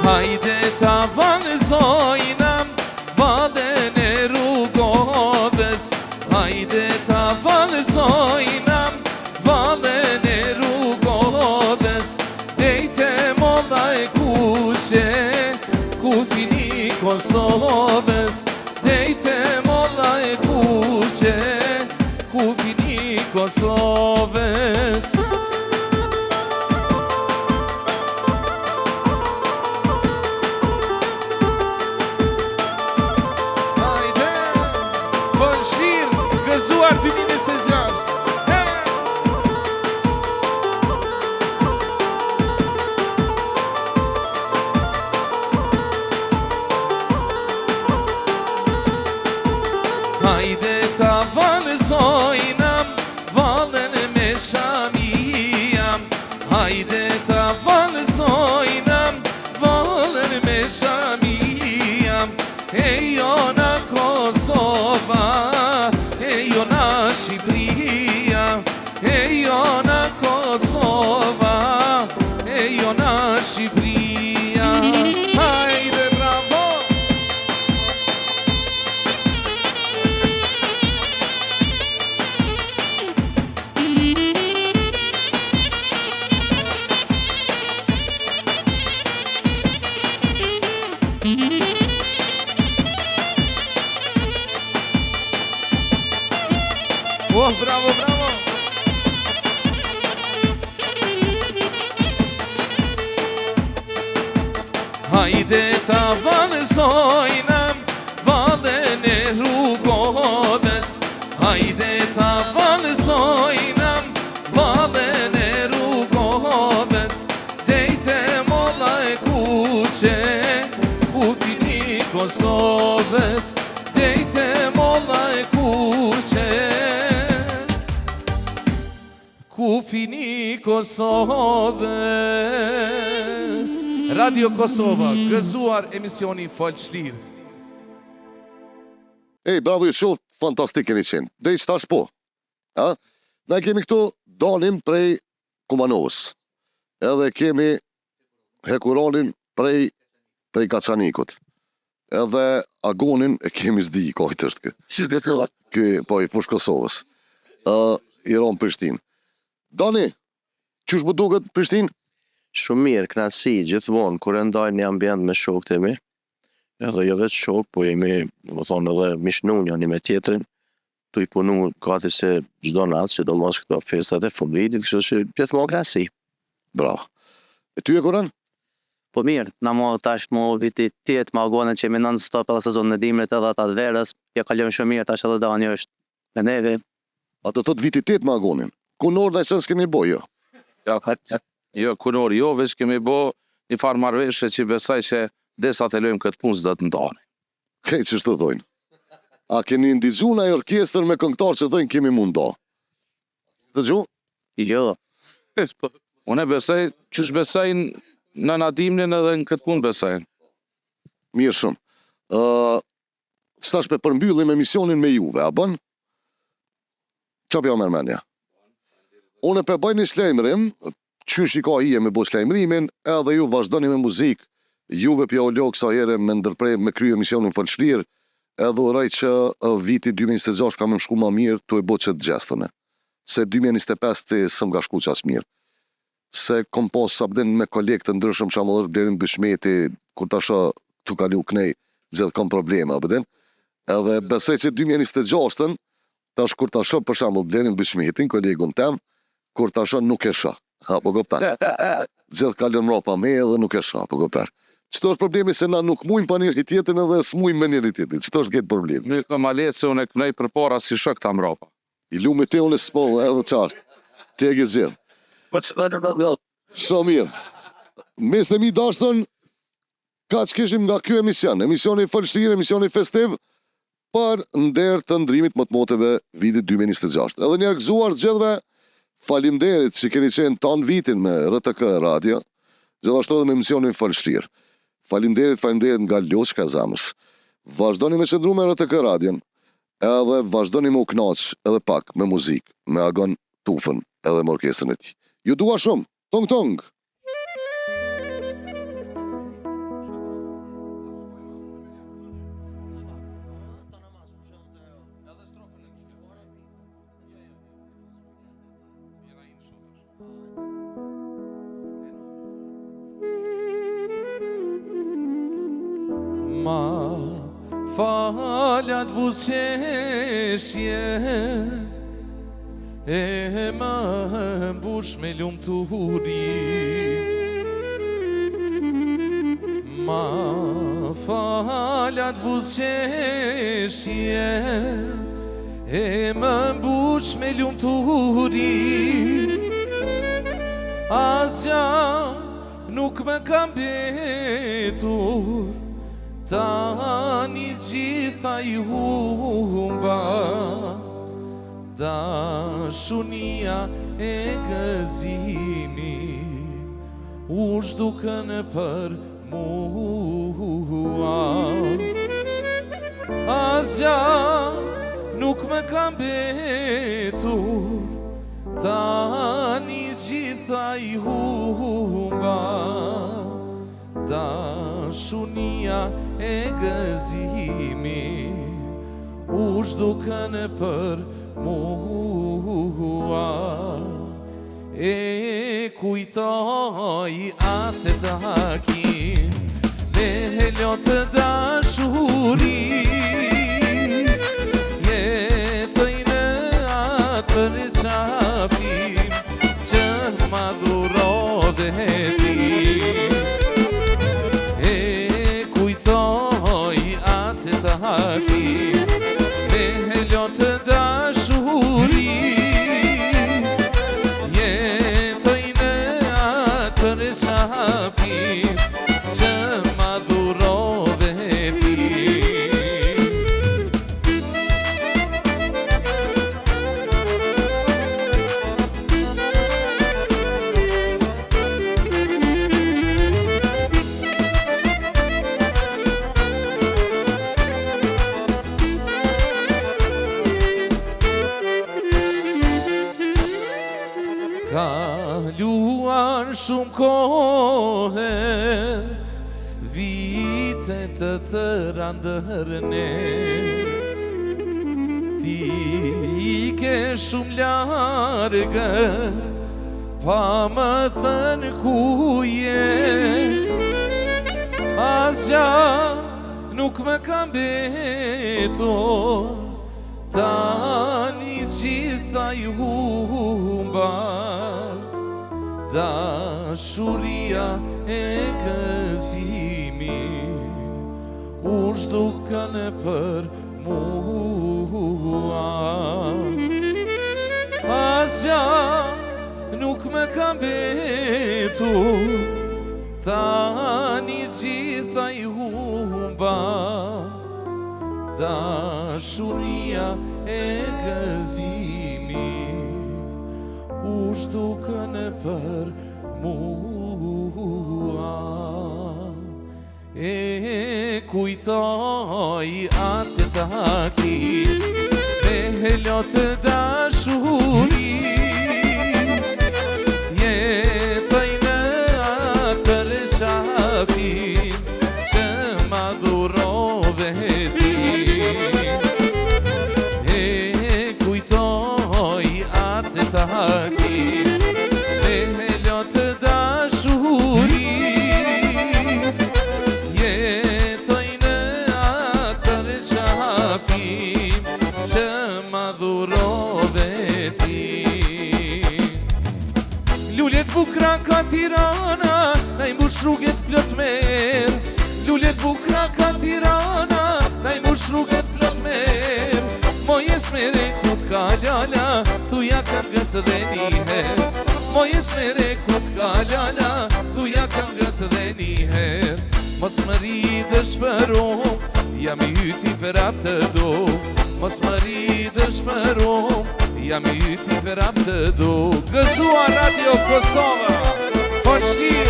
Hajde ta valëzojnam valën e rrugovës Hajde ta valëzojnam valën e rrugovës Dejte molla e kushe ku fini Kosovës Dejte molla e kushe ku fini Kosovës Gëzuar 2026 Hajde ta valëzojnam valën me shamijam Hajde ta valëzojnam valën me shamijam E jona Kosova Jona Shqipëria E jona Kosova E jona Shqipëria Hajde bravo Oh, bravo, bravo! Hajde ta valëzojnam valën e rrugovës Hajde ta valëzojnam valën e rrugovës Kosovës, dejte molla e kuqe. Ku fini Kosovës. Radio Kosova, gëzuar emisioni Fol Çlir. Ej, bravo, ju qoftë fantastik keni qenë. Dhe i stash po. A? Ne kemi këtu Danin prej Kumanovës. Edhe kemi Hekuranin prej Kaçanikut. Edhe Agonin e kemi s'di i kojtë është kë. Ky, po, i fush Kosovës. I rom Prishtinë. Dani, qysh më duket Prishtinë? Shumë mirë, knatësi, gjithmonë, kur e ndaj një ambient me shokët e mi, edhe jo vetë shokë, po jemi, më thonë, edhe mishnun janë një me tjetrin, tu i punu gati se çdo natë, sidomos këto festat e fundvitit, kështu që gjithmonë knatësi. Bravo. E ty e Koran? Po mirë, na mo tash mo viti tjetë ma gone që jemi non-stop edhe sezon në dimrit edhe atë verës, ja kalojmë shumë mirë, tash edhe Dani është me neve. Ato të viti 8 me Agonin. Kunor dhe se s'kemi boj, jo. Jo, kunor, jo, veç kemi bo një farë marrëveshje që besaj që desa të lojmë këtë punë s'do të ndani. Krejt që shtë thojnë. A keni ndigju në orkestër me këngëtarë që thojnë kemi mundo? Të gju? Jo, Unë besaj, qysh besajnë në Nadimnin edhe në këtë punë besajnë. Mirë shumë. Stash pe përmbyllim emisionin me juve, a bën? Qa pja mërmenja? Unë pe bëj një slejmërim, qysh i ka ije me bo slejmërimin, edhe ju vazhdoni me muzikë, juve pja o ljo kësa here me ndërprej me kryo emisionin Fol Çlir, edhe uraj që viti 2026 ka me më shku ma mirë, tu e bo që të gjestone. Se 2025 të sëm ka shku qas mirë. Se kom pas sabdin me kolegë të ndryshëm që më është blerin Bishmeti, kur të asha të kalu knej, gjithë kom problema, bëdin. Edhe besej që 2026-ën, tash kur të asha për shambull blerin Bishmetin, kolegun tem, kur të asha nuk e sha. Ha, po goptar. Gjithë kalën mrapa me edhe nuk e sha, po goptar. Qëto është problemi se na nuk mujmë pa njëri tjetin edhe s'mujmë me njëri tjetin. Qëto është këtë problemi? Në ka malet se unë e kënej për para si shok të mrapa. I lume te unë e s'po edhe qartë. Te e gjithë. Shumë mirë. Mes në mi dashtën, ka që kishim nga kjo emision. Emisioni Fol Çlir, emisioni festiv, për nder të ndrimit më të moteve vitit 2026. Edhe një gëzuar gjithve, falimderit që keni qenë tanë vitin me RTK Radio, gjithashtu edhe me emisionin Fol Çlir. Falimderit nga Loçka Zamës. Vazhdoni me qëndru me RTK Radion, edhe vazhdoni me u knaq edhe pak me muzikë, me Agon Tufën edhe me orkestrën e tij. Ju dua shumë, tong tong! Ma falat buzeshje e më mbush me lumturi. Ma falat buzeshje e më mbush me lumturi. Asja nuk më kam betur, tani gjitha i humba, dashunia e gëzimi u zhdukën për mua. Asja nuk më kam betur, tani gjitha i humba, dashunia e gëzimi u zhdukën për mua. E kujtoj atë takim me helot të dashuris, jetoj në atë qafim që ma dhurove ti. Me helot të dashuris, jetoj në atër safir që ma dhurove ti. kanë shumë kohë, vite të tëra ndër ne. Ti ke shumë largë, pa më thënë ku je. Asja nuk më ka mbetur, tani gjitha i humba. Dashuria e gëzimi u zhdukan për mua. Asja nuk më ka mbetur, tani gjitha i humba. Dashuria e gëzimi u zhdukan për mua. E kujtoj atë takim me lotë dashuris, jetoj në atër shafin që ma dhurove ti. E kujtoj atë takim me lotë dashuris, jetoj në atër shafin që ma dhurove ti. Lullet bukra ka Tirana, na i mbush rrugët plot me erë. Lullet bukra ka Tirana, na i mbush rrugët plot me erë. Mojes me rekut ka lala, thuja këngës dhe njëherë. Mojes me rekut ka lala, thuja këngës dhe njëherë. Mos më ri dëshpërom, jam i yti për ap të do. Mos më ri dëshpërom, jam i yti për ap të do. Gëzua Radio Kosova, Falshlir.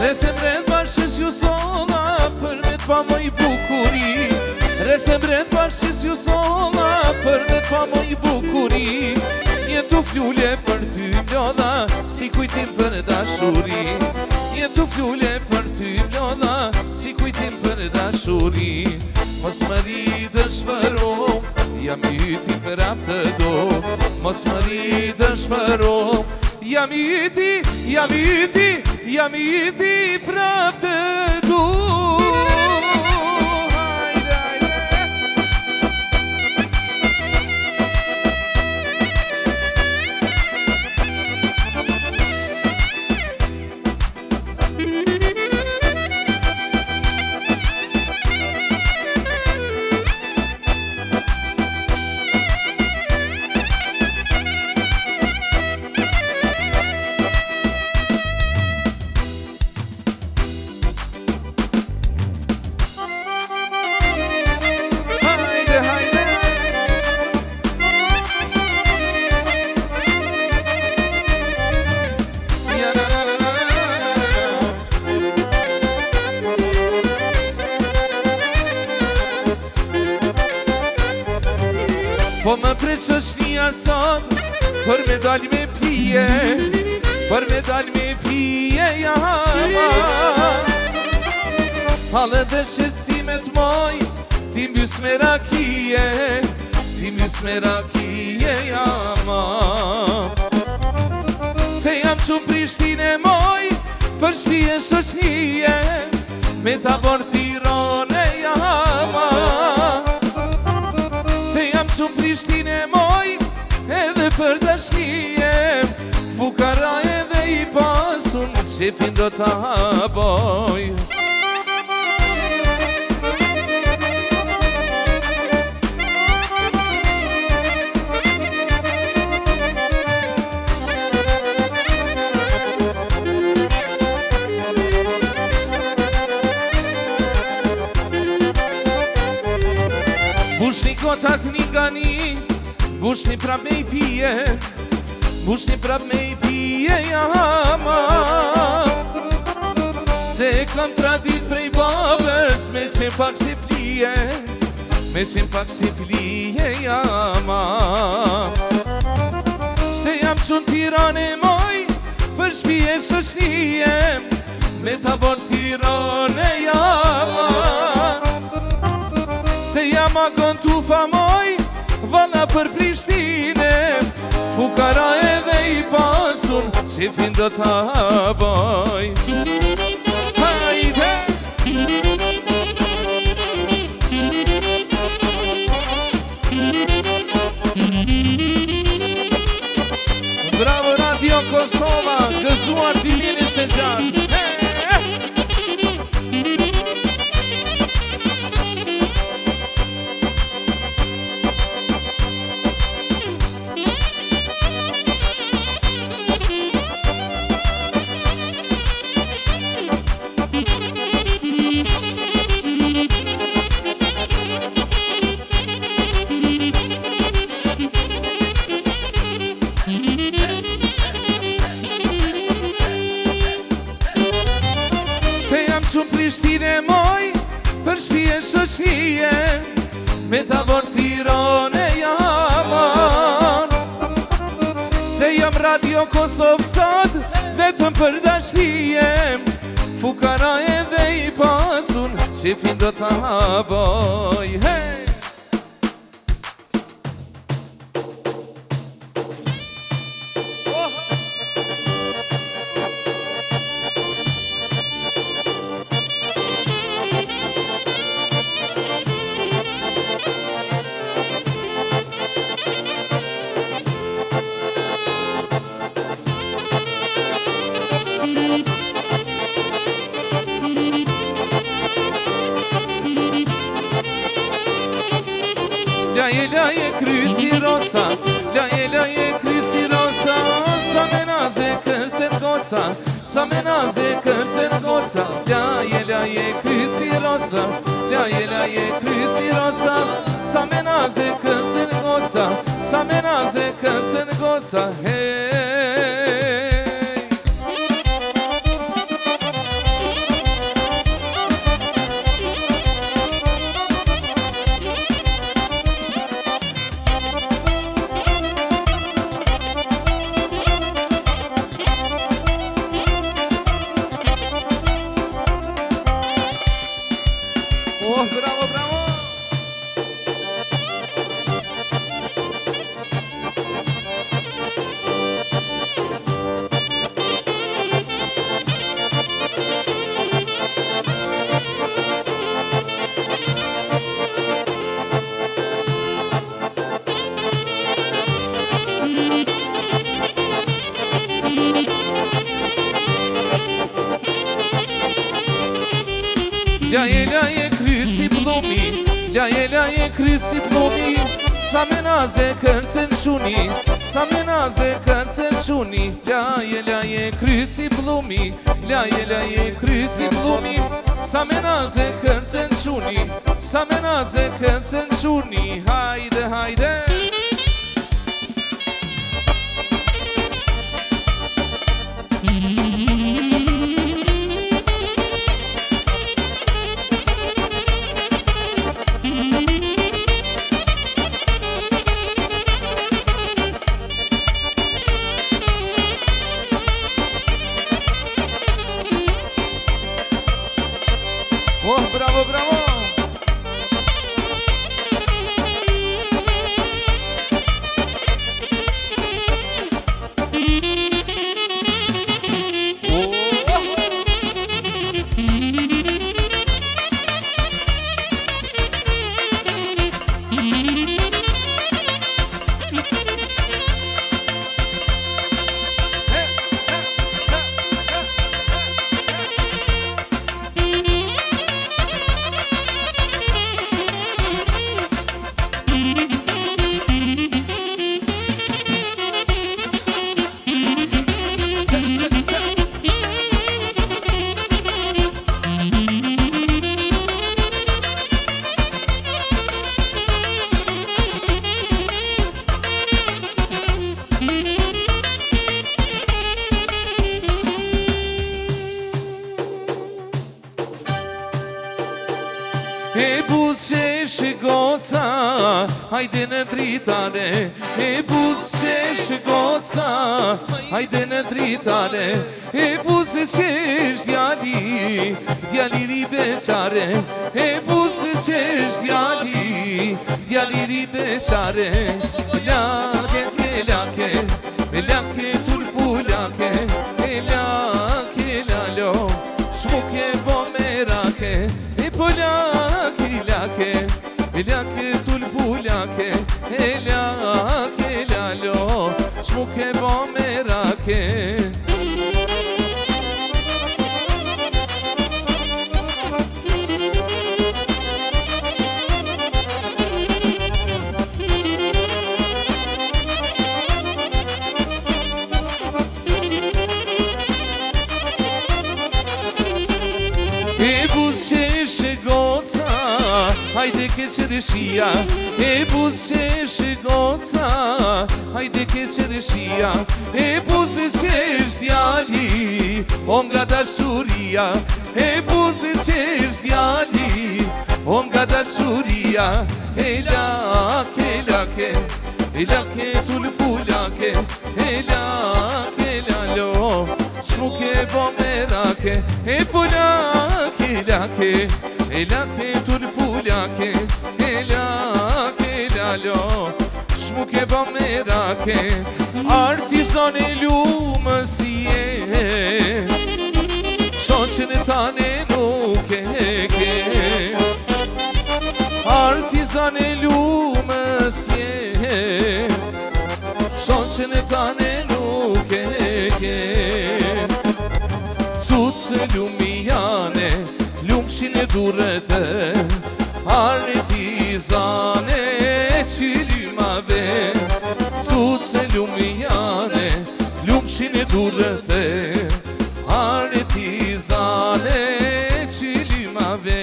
Rethem red bashkës ju sola, për me t'pa moj bukuri. Rethem red bashkës ju sola, për me t'pa moj bukuri. Një tu flule për ty mlodha, si kujtim për dashuri. Një tu flule për ty mlodha, si kujtim për dashuri. Mos më ri dëshpërom, jam i yti për ap të do. Mos më ri dëshpërom, jam i yti, jam i yti, jam i yti prap të du. Hajde, hajde. Po më preq është një asat, për me dal me pije, për me dal me pije jama. Halë dhe shqetsimet moj, ti mbys me rakije, ti mbys me rakije jama. Se jam qumë Prishtine moj, për shpije shoqnije, me ta bor Tirane jama. Se jam qumë Prishtine moj, edhe për dashnije, fukara edhe i pasun, qefin do ta boj. Bushni kotat një gani, bushni prap me i pije, Mushni prap me I pije jama Se kam tradit prej babës Me qen pak si flije Me qen pak si flije jama Se jam qun Tirane moj Për shpije shoqnije Me ta bon Tirane jama Se jam agon tufa moj Valla për Prishtine Fukara edhe I pasun Qefin do ta boj Hajde Bravo Radio Kosova Gëzuar 2026 Prishtine moj Për shpije shoqnije Me ta bon Tirane jaman Se jam Radio Kosovë sot Vetëm për dashnije Fukara edhe I pasun Qefin do ta boj Hey! Laje kryci rosa Laje kryci rosa Sa me naze kërcen goca Sa me naze kërcen goca Laje kryci rosa Laje kryci rosa Sa me naze kërcen goca Sa me naze kërcen goca Hey Bravo, bravo! Laje kryci plumi Laje kryci plumi Sa me naze kërcen shuni Sa me naze kërcen shuni Laje kryci plumi Laje kryci plumi Sa me naze kërcen shuni Sa me naze kërcen shuni Hajde, hajde Bravo, bravo! hajde në dritare, e buzë që goca, hajde në dritare, e buzë që është djali, djali ri beqare, e buzë që është djali, djali ri beqare, lake, lake, lake turpu lake, lake lalo, shmuke bo merake, e po lake, lake, lake turpu lake, lake lalo, shmuke bo merake. Hajde ke qërëshia, e buzë që goca, hajde ke qërëshia, e buzë që është djali, o nga dashuria, e buzë që është djali, o nga dashuria, e lake, lake, lake tulpu lake, lake lalo, shmuke bo merake, e po lake, lake, lake tulpu lake, lake lalo, shmuke bo merake, artizan e lumës je, shoqën e tane nuk e ke, artizan e lumës je, shoqën e tane nuk e ke, cucë lumijane, lumshin e durete, artizane qilymave, cucë lumijane, lumshin e durete, artizane qilymave.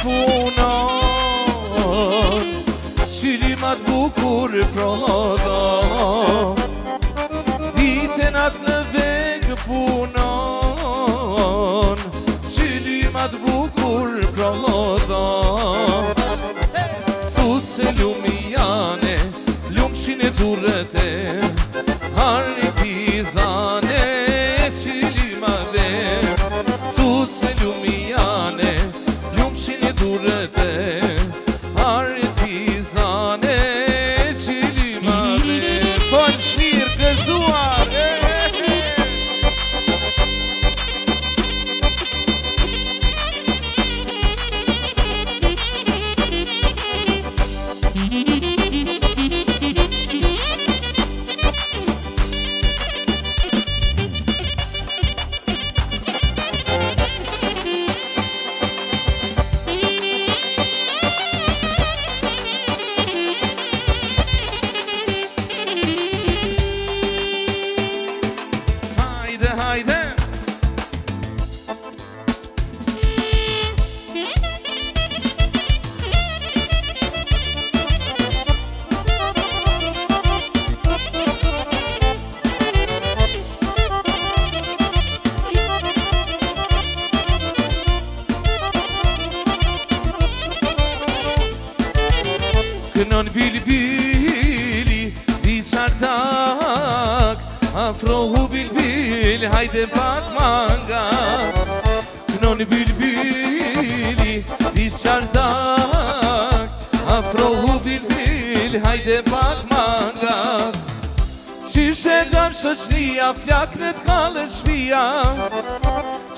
Punon, qilimat bukur prodon, ditën atë në vegë punon, qilimat bukur prodon, cucë lumijane, lumshin e durete, artizane qilimave, cucë lumijane, lumshin e durete, artizane qilimave. Fon shnirë gëzuar, kënon bilbili, biçardak, afrohu bilbil, hajde pak manga. Kënon bilbili, biçardak, afrohu bilbil, hajde pak manga. Qyshe don shoqnia, flakët kallën shpia,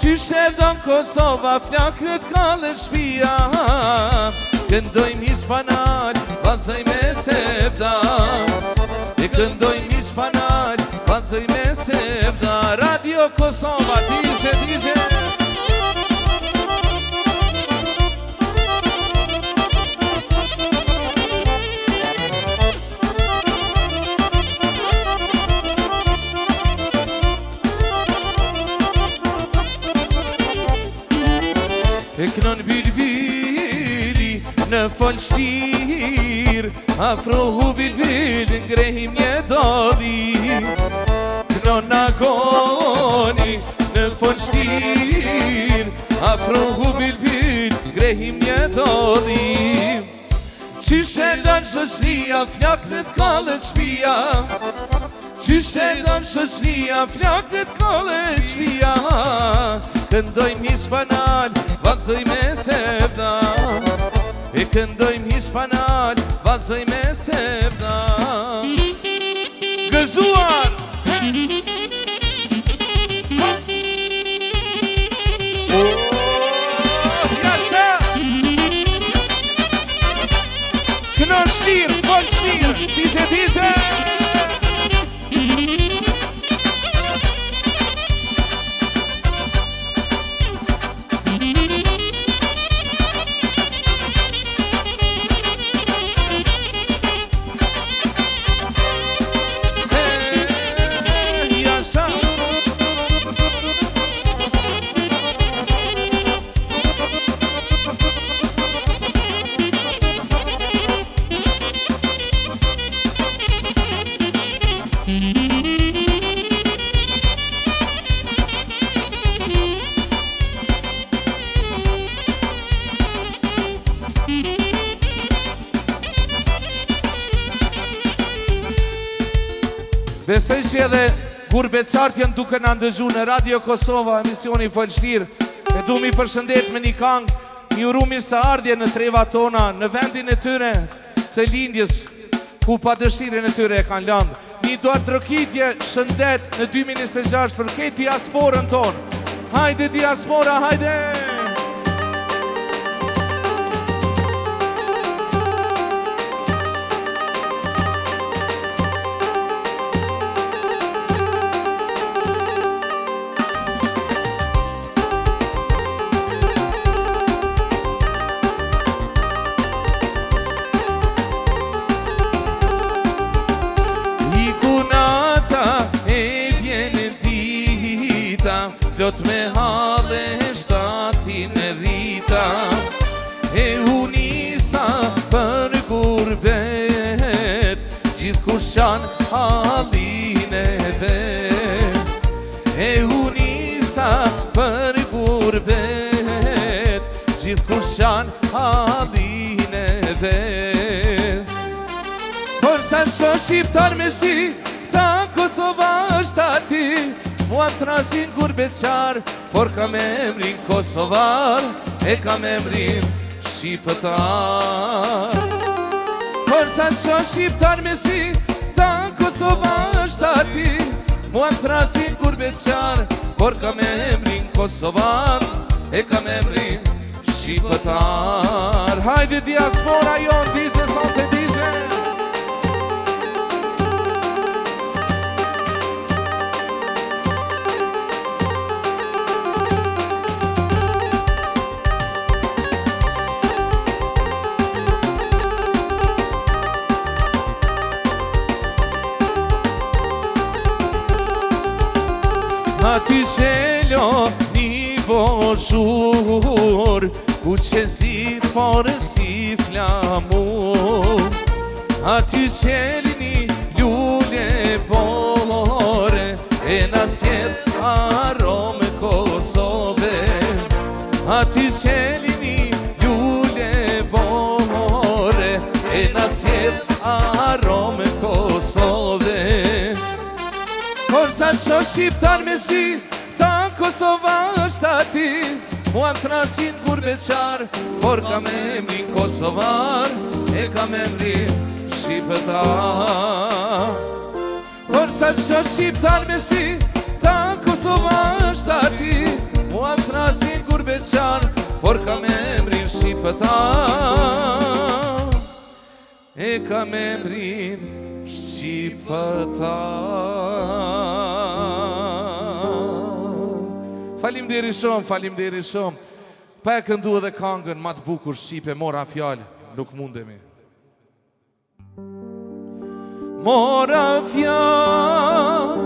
qyshe don Kosova, flakët kallën shpia. Këndojmë hispanal, valzoj me sevda, e këndojmë hispanal, valzoj me sevda. Radio Kosova, dice, dice. falështir afrohu bilbil ngrehim një dodi Knona goni në falështir afrohu bilbil ngrehim një dodi Qyshe donë shëshnia flak në t'kallet shpia Qyshe donë shëshnia flak në t'kallet shpia Këndojmë hispanal, vazojmë e sevda E këndojmë hispanal, vazojmë e sevda Gëzuar! Jasha! Kënon shtir, fol shtir, dize Besoj që edhe kur beqart janë duke në ndëgju në Radio Kosova, emisioni Falështir, e du mi përshëndet me një kang, një uru mirë sa ardhje në treva tona, në vendin e tyre të lindjes, ku pa dëshirën e tyre e kanë landë. Një doar trokitje shëndet në 2026 për këtë diasporën tonë. Hajde diaspora, hajde! Plot me halë shtatin e rita E unisa për gurbet Gjithë kushan halin e vet E unisa për gurbet Gjithë kushan halin e vet Por sa shë shqiptar me si Ta Kosova është ati Mua të rasin kur beqar, por kam emrin Kosovar, e kam emrin Shqipëtar. Por sa që shqiptar me si, ta Kosova është ati. Mua të rasin kur beqar, por kam emrin Kosovar, e kam emrin Shqipëtar. Hajde diaspora jonë, dize sonte dize. Aty qelo një boshur Ku që si fore si flamur Aty qeli një lule bore E nasjet arome Kosove Aty qeli një lule bore E nasjet arome Kosove Sa që shqiptar me si, ta Kosova është ati Mua më trasin kur beqar, por kam emrin Kosovar E kam emrin Shqipëtar Por sa që shqiptar me si, ta Kosova është ati Mua më trasin kur beqar, por kam emrin Shqipëtar E kam emrin Shqipëtar Falimderi shumë Pa e këndu edhe kangën ma të bukur Shqipe mora fjallë Nuk mundemi Mora fjallë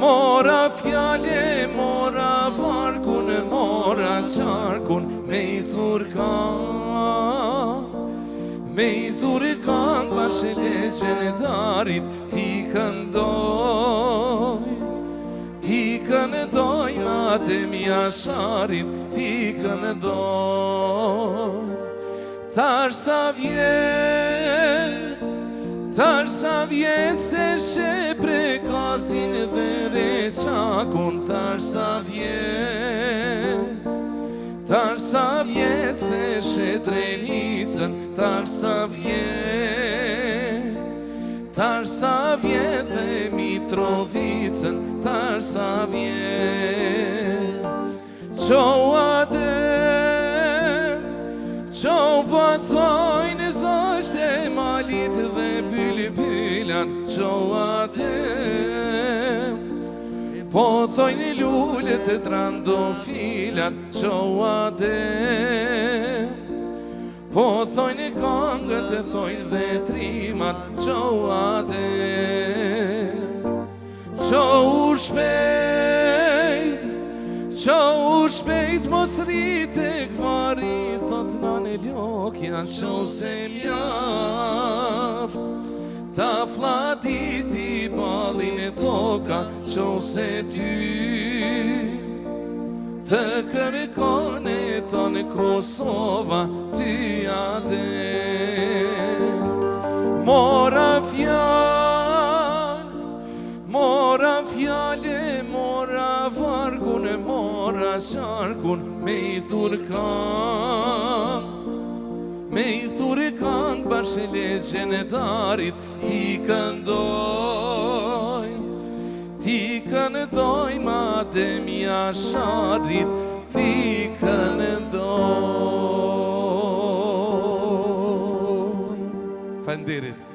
Mora varkun Mora qarkun Me i thurkan Me I thuri këngë bashkë leqen e darit Ti këndoj Ti këndoj Adem Jasharit Ti këndoj Tash sa vjet se shepre kasin dhe reçakun Tash sa vjet se shedrenicën Tash sa vjet dhe Mitrovicën Tash sa vjet Qo Adem Qo po thojnë zosht e malit dhe bylbylat Qo Adem Po thojnë lullet e trandofilat Qo Adem Po thojnë këngët e thojnë dhe trimat Qo Adem Qo u shpejt mos rrite këvari Thot nane Lokja qo se mjaft Ta flatiti balin e toka Qo se ty Të kërkon e tonë Kosova Ty Adem Mora fjale, mora vargun Mora sharkun me I thur këngë bashkë leqen e darit Ti këndoj Adem Jasharit Ti këndoj Faleminderit